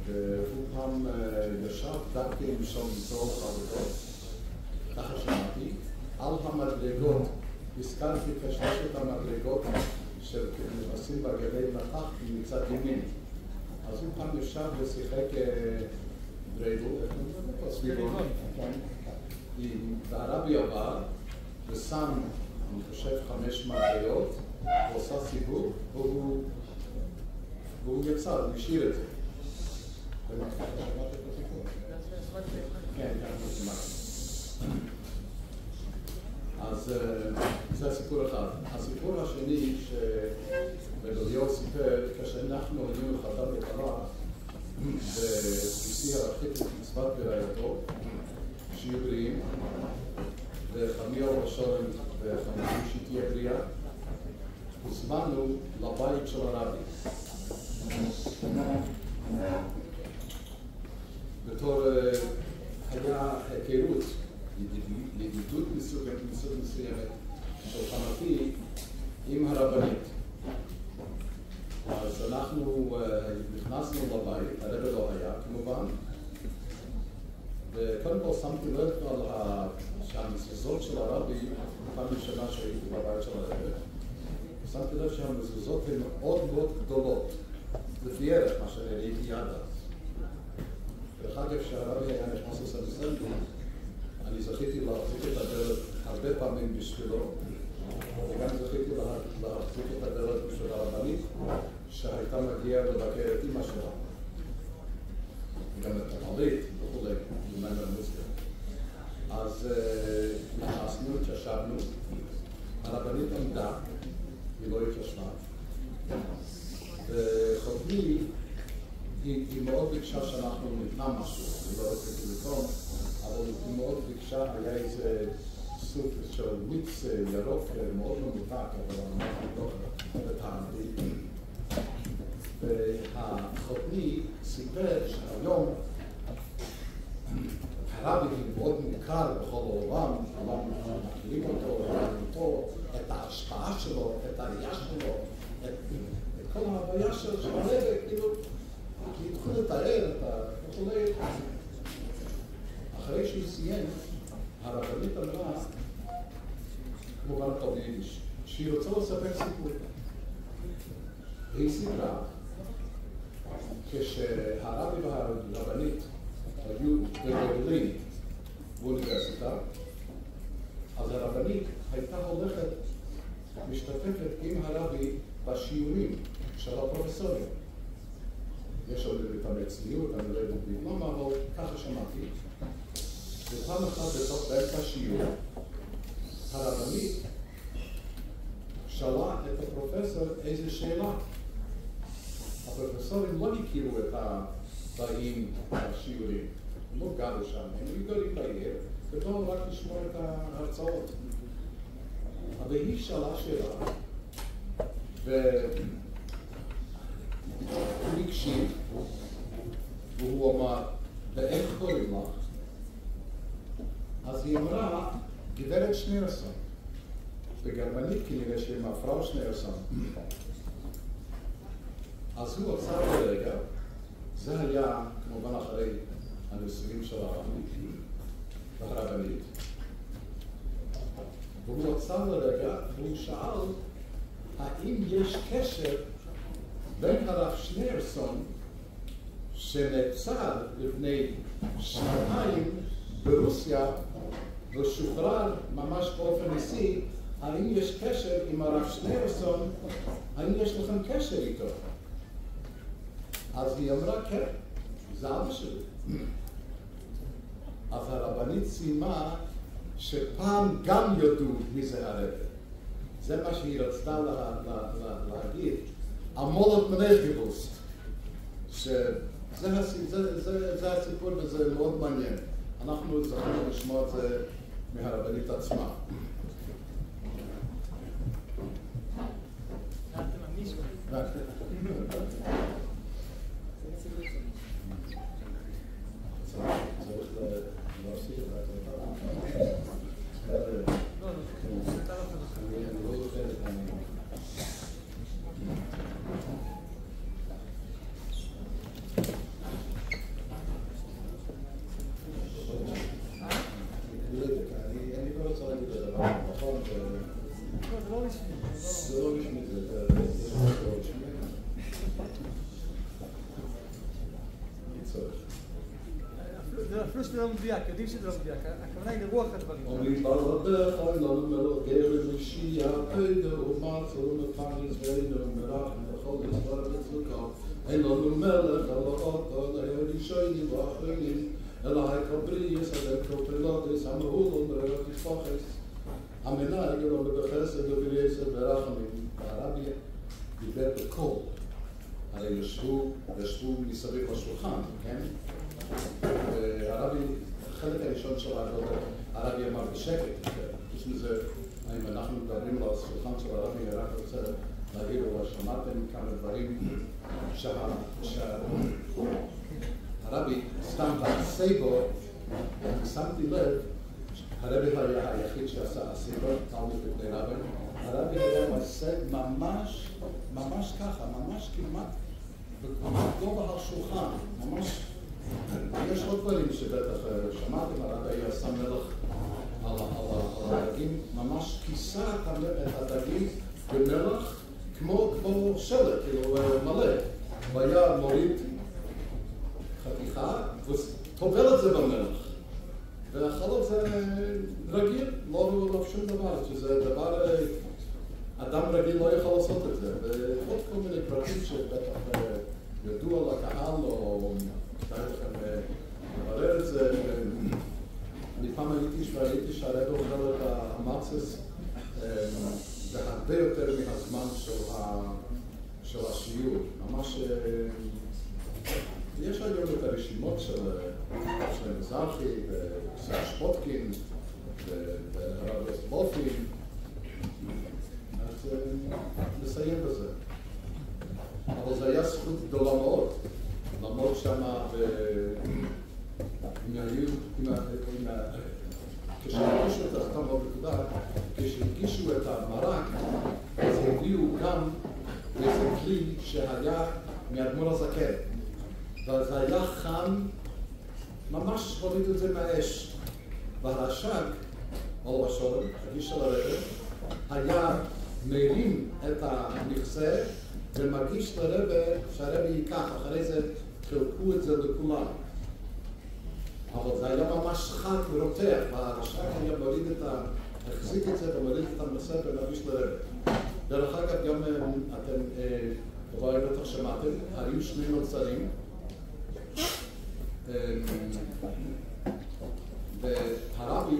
[SPEAKER 3] והוא פעם ישב דווקא עם שם ליצור חרדות, ככה שמעתי, על המדרגות, הזכרתי כשלושת המדרגות שנכנסים בגלי נתח מצד ימין. אז הוא פעם ישב ושיחק דריידל, סביבון, והרבי עבר ושם, אני חושב, 5 מדרגות, הוא עושה סיבוב, והוא יצא, הוא השאיר את זה. כן, כן, אז זה הסיפור אחד. הסיפור השני שבגליו סיפר, כשאנחנו היינו חתן וכלה, והסיע הרחית את מצוות ברעייתו, שיהיו בריאים, וחמיר בשולם וחמישים שתהיה בריאה, הוזמנו לבית של הרבי. בתור היה היכרות, ידידות מסוג מסוימת של חמתי עם הרבנית. אז אנחנו נכנסנו לבית, הרב לא היה כמובן, וקודם כל שמתי לב על שהמזוזות של הרבי, פעם ראשונה שהייתי בבית של הרב, שמתי לב שהמזוזות הן מאוד מאוד גדולות, לפי ערך מה שראיתי עד אז. ואחר כך שהרבי היה נכנס לסמסנטי, אני זכיתי להחזיק את הדלת הרבה פעמים בשבילו, וגם זכיתי להחזיק את הדלת בשביל הרבנית, שהייתה מגיעה לבקר את אמא שלה. וגם את המעלית וכו', למען המוזיקה. אז נכנסנו, התיישבנו, הרבנית עמדה, היא לא התיישבה, וחותמי, היא מאוד ביקשה שאנחנו נתנה משהו, היא לא רציתי לקרוא, אבל היא מאוד ביקשה, היה איזה סוג של מיץ ירוק מאוד ממותק, אבל אנחנו לא טעמתי. והחותמי סיפר שהיום הרבי מאוד מוכר בכל העולם, אנחנו מכירים אותו, את ההשפעה שלו, את הראייה שלו, את כל ההוויה של הרבי, כאילו, התחיל לתאר את וכולי. אחרי שהוא סיים, הרבנית אמרה, כמובן טוב יידיש, שהיא רוצה לספר סיפור. היא סיפרה, כשהרבי והרבנית היו בברלין באוניברסיטה, אז הרבנית הייתה הולכת, משתתפת עם הרבי בשיעורים של הפרופסורים. יש עוד את צניעות, אני לא יודע בגלום, אבל ככה שמעתי. ופעם אחת בתוך באמצע השיעור, הרבנית שאלה את הפרופסור איזה שאלה. הפרופסורים לא הכירו את הבאים בשיעורים, הם לא גרו שם, הם היו גרים בעיר, ובאו רק לשמוע את ההרצאות. אבל היא שאלה שאלה, והוא הקשיב, והוא אמר, ואיך קוראים לך? אז היא אמרה, גברת שנירסון. בגרמנית כנראה שהיא מהפראו שנירסון. אז הוא עצר ברגע, זה היה כמובן אחרי הנישואים של הרבנית. והוא עצר לרגע, והוא שאל, האם יש קשר בין הרב שנירסון שנעצר לפני 2 ברוסיה ושוחרר ממש באופן אישי, האם יש קשר עם הרב שנירסון, האם יש לכם קשר איתו? אז היא אמרה, כן, זה אבא שלי. אז הרבנית סיימה שפעם גם ידעו מי זה הרב. זה מה שהיא רצתה להגיד. המולד מנהל גיבוסט. שזה הסיפור וזה מאוד מעניין. אנחנו זכרנו לשמוע את זה מהרבנית עצמה. זה לא רשמי, זה לא רשמי.
[SPEAKER 1] זה אפילו שזה לא מדויק, יודעים שזה לא מדויק, הכוונה היא לרוח הדברים.
[SPEAKER 3] אומרים בלעדיך, לנו מלוך גר משיח, פדו ומצו ומפרנס ואינו מרח וכל דבר וצוקה. אין לנו מלך על האוטו, הראשונים והאחרונים, אלא הקבריאס, הקופלודס, המהולון, הרתיפוחס. המנהג אלו בחסד ובריאסד ורחמים. הרבי דיבר בקול. הרי ישבו מסביב לשולחן, כן? והרבי, החלק הראשון של העבודה, הרבי אמר בשקט. חוץ מזה, אם אנחנו מדברים על השולחן של הרבי, אני רק רוצה להגיד לו, שמעתם כמה דברים שהרבי סתם בסייבו, שמתי לב, הרבי היה היחיד שעשה הסייבו, תלמיד בפני רבי, הרבי היה עושה ממש ככה, ממש כמעט בגובה השולחן, ממש. יש עוד דברים שבטח שמעתם, הרבי היה שם מלך על הדגים, ממש כיסה את הדגים במלח כמו שלט, כאילו מלא. והיה מוריד חתיכה וטובל את זה במלח. ואכל את זה רגיל, לא ראו עליו שום דבר, שזה דבר, אדם רגיל לא יכול לעשות את זה. ועוד כל מיני פרטים שבטח ידעו על הקהל או כדאי לכם לברר את זה. אני פעם ראיתי שהרב אוכל את המצס בהרבה יותר מהזמן של השיעור. ממש, יש היום את הרשימות של מזרחי ושפוטקין והרב בופין. אז נסיים בזה. אבל זה היה זכות גדולה מאוד. לעמוד שמה כשהגישו את הסתם מאוד נקודה, כשהגישו את המרק, אז הביאו גם איזה כלי שהיה מאדמו"ר הזקן. וזה היה חם, ממש הורידו את זה מהאש. והרש"ג, או השולם, הגיש של הרב, היה מרים את המכסה ומגיש לרב שהרב ייקח, אחרי זה חילקו את זה לכולם. אבל זה היה ממש חד ורותח, והרש"ג היה מוריד החזיק את זה ומוריד את המכסה ומגיש לרב. דרך אגב, גם אתם, אולי בטח שמעתם, היו שני נוצרים, והרבי,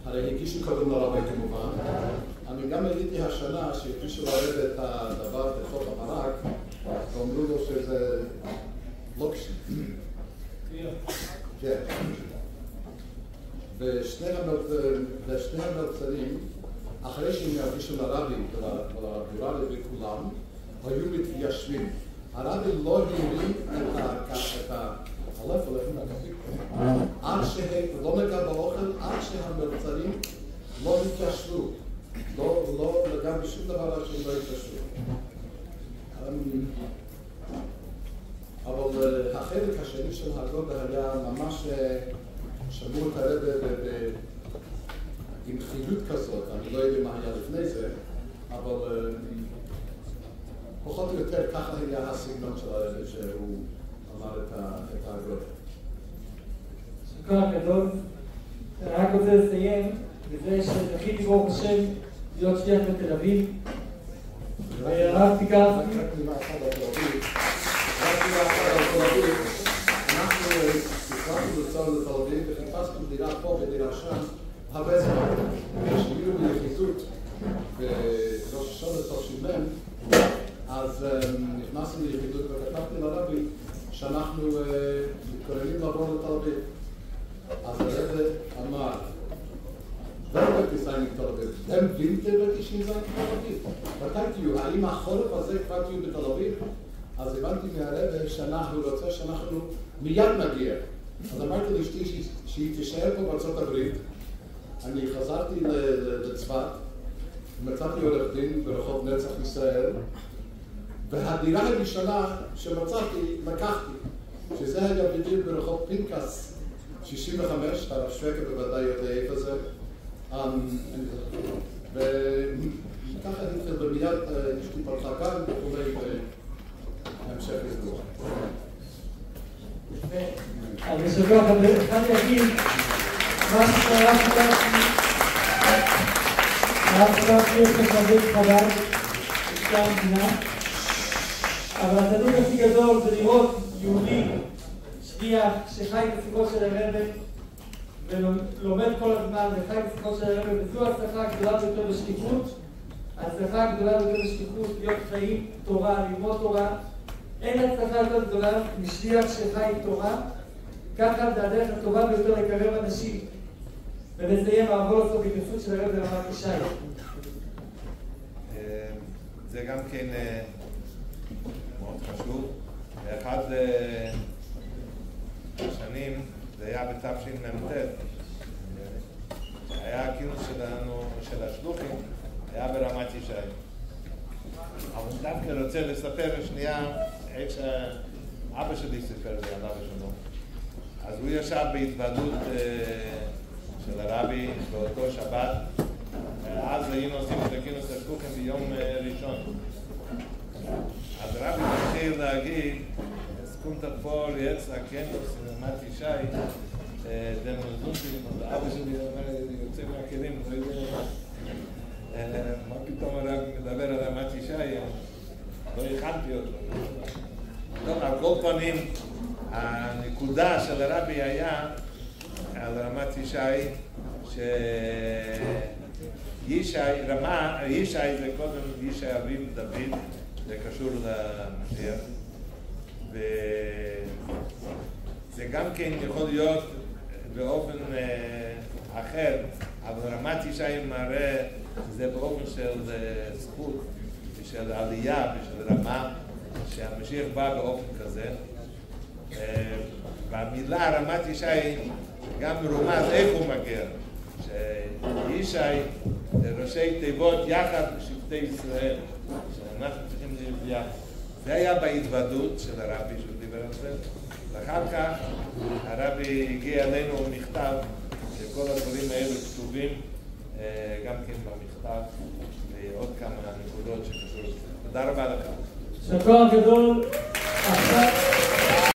[SPEAKER 3] הרי הגישו קודם לרבי כמובן, אני גם ראיתי השנה שהגישו לרב את הדבר בחוק המרק, ואומרו לו שזה לא קשור. כן. ושני המלצרים, אחרי שהם ירגישו לרבי ולגורל וכולם, היו מתיישבים. הרבי לא הרים את הלפל, עד שלא נגע באוכל, עד שהמלצרים לא התיישבו. לא נגע בשום דבר שהם לא התיישבו. אבל החלק השני של הגודה היה ממש שמעו את הרב עם חיות כזאת, אני לא יודע מה היה לפני זה, אבל פחות או יותר ככה היה הסגנון של הרב שהוא אמר את הגודה.
[SPEAKER 1] שכוח גדול. אני רק רוצה לסיים בזה שזכיתי ברוך השם להיות שליח בתל אביב. ורק תיקח...
[SPEAKER 3] רק מילה אחת על תל אביב. אנחנו הצלחנו לצעוד לתל אביב וחיפשנו דירה פה ודירה שם הרבה זמן. כשהגיעו ביחידות בראש השנה תש"ם, אז נכנסנו ליחידות וכתבתי לרבי שאנחנו מתכוננים לעבור לתל אביב. אז הרב אמר, ורק תל אביב, הם וינטר ותשעים זין בתל אביב. מתי תהיו? האם החורף הזה כבר תהיו בתל אביב? אז הבנתי מהרב שאנחנו רוצה שאנחנו מיד נגיע. אז אמרתי לאשתי שהיא תישאר פה בארצות הברית. אני חזרתי לצפת, מצאתי עורך דין ברחוב נצח ישראל, והדירה הראשונה שמצאתי, לקחתי, שזה היה בדיוק ברחוב פנקס 65, הרב שווקה בוודאי יודע איפה זה. וככה נתחיל במיד, אשתי פרחה כאן וכולי, והמשך ידוע.
[SPEAKER 1] אז בשבוע אחד יגיד מה שקרה שיש לחזק חדש בשתי המדינה, אבל הצדיק הכי גדול זה לראות יהודי שליח שחי בשיחו של הרב ולומד כל הזמן וחי בשיחו של הרב, וזו ההצלחה הגדולה ביותר בשליחות. ההצלחה הגדולה ביותר בשליחות להיות חיים תורה, ללמוד תורה. אין הצלחה יותר גדולה משליח שחי תורה. ככה זה הדרך הטובה ביותר לקרב אנשים ולסיים לעבור אותו בהתנסות של הרב ברמת ישי.
[SPEAKER 2] זה גם כן מאוד חשוב. באחד השנים, זה היה בתשמ"ט, היה הכינוס שלנו, של השלוחים, היה ברמת ישי. אבל דווקא רוצה לספר שנייה איך שאבא שלי סיפר לי על אבא שלו. אז הוא ישב בהתוועדות של הרבי באותו שבת, ואז היינו עושים את הכינוס השלוחים ביום ראשון. אז הרבי מתחיל להגיד, סקונטה פול יצא כנוס ברמת ישי, דמונזונטים, אז אבא שלי אומר, יוצא מהכלים, לא יודע מה פתאום הרב מדבר על רמת ישי, לא הכנתי אותו. טוב, על כל פנים, הנקודה של הרבי היה על רמת ישי, ישי זה קודם ישי אביו דוד, זה קשור למשיח, וזה גם כן יכול להיות באופן אחר, אבל רמת ישי מראה שזה באופן של זכות ושל עלייה ושל רמה, שהמשיח בא באופן כזה. והמילה רמת ישי גם מרומז איך הוא מגיע, שישי זה ראשי תיבות יחד בשבטי ישראל, שאנחנו צריכים להיות יחד. זה היה בהתוועדות של הרבי שהוא דיבר על זה. ואחר כך הרבי הגיע אלינו מכתב שכל הדברים האלו כתובים גם כן במכתב, ועוד כמה נקודות שקשורות. תודה רבה לך.
[SPEAKER 1] שכוח גדול. עכשיו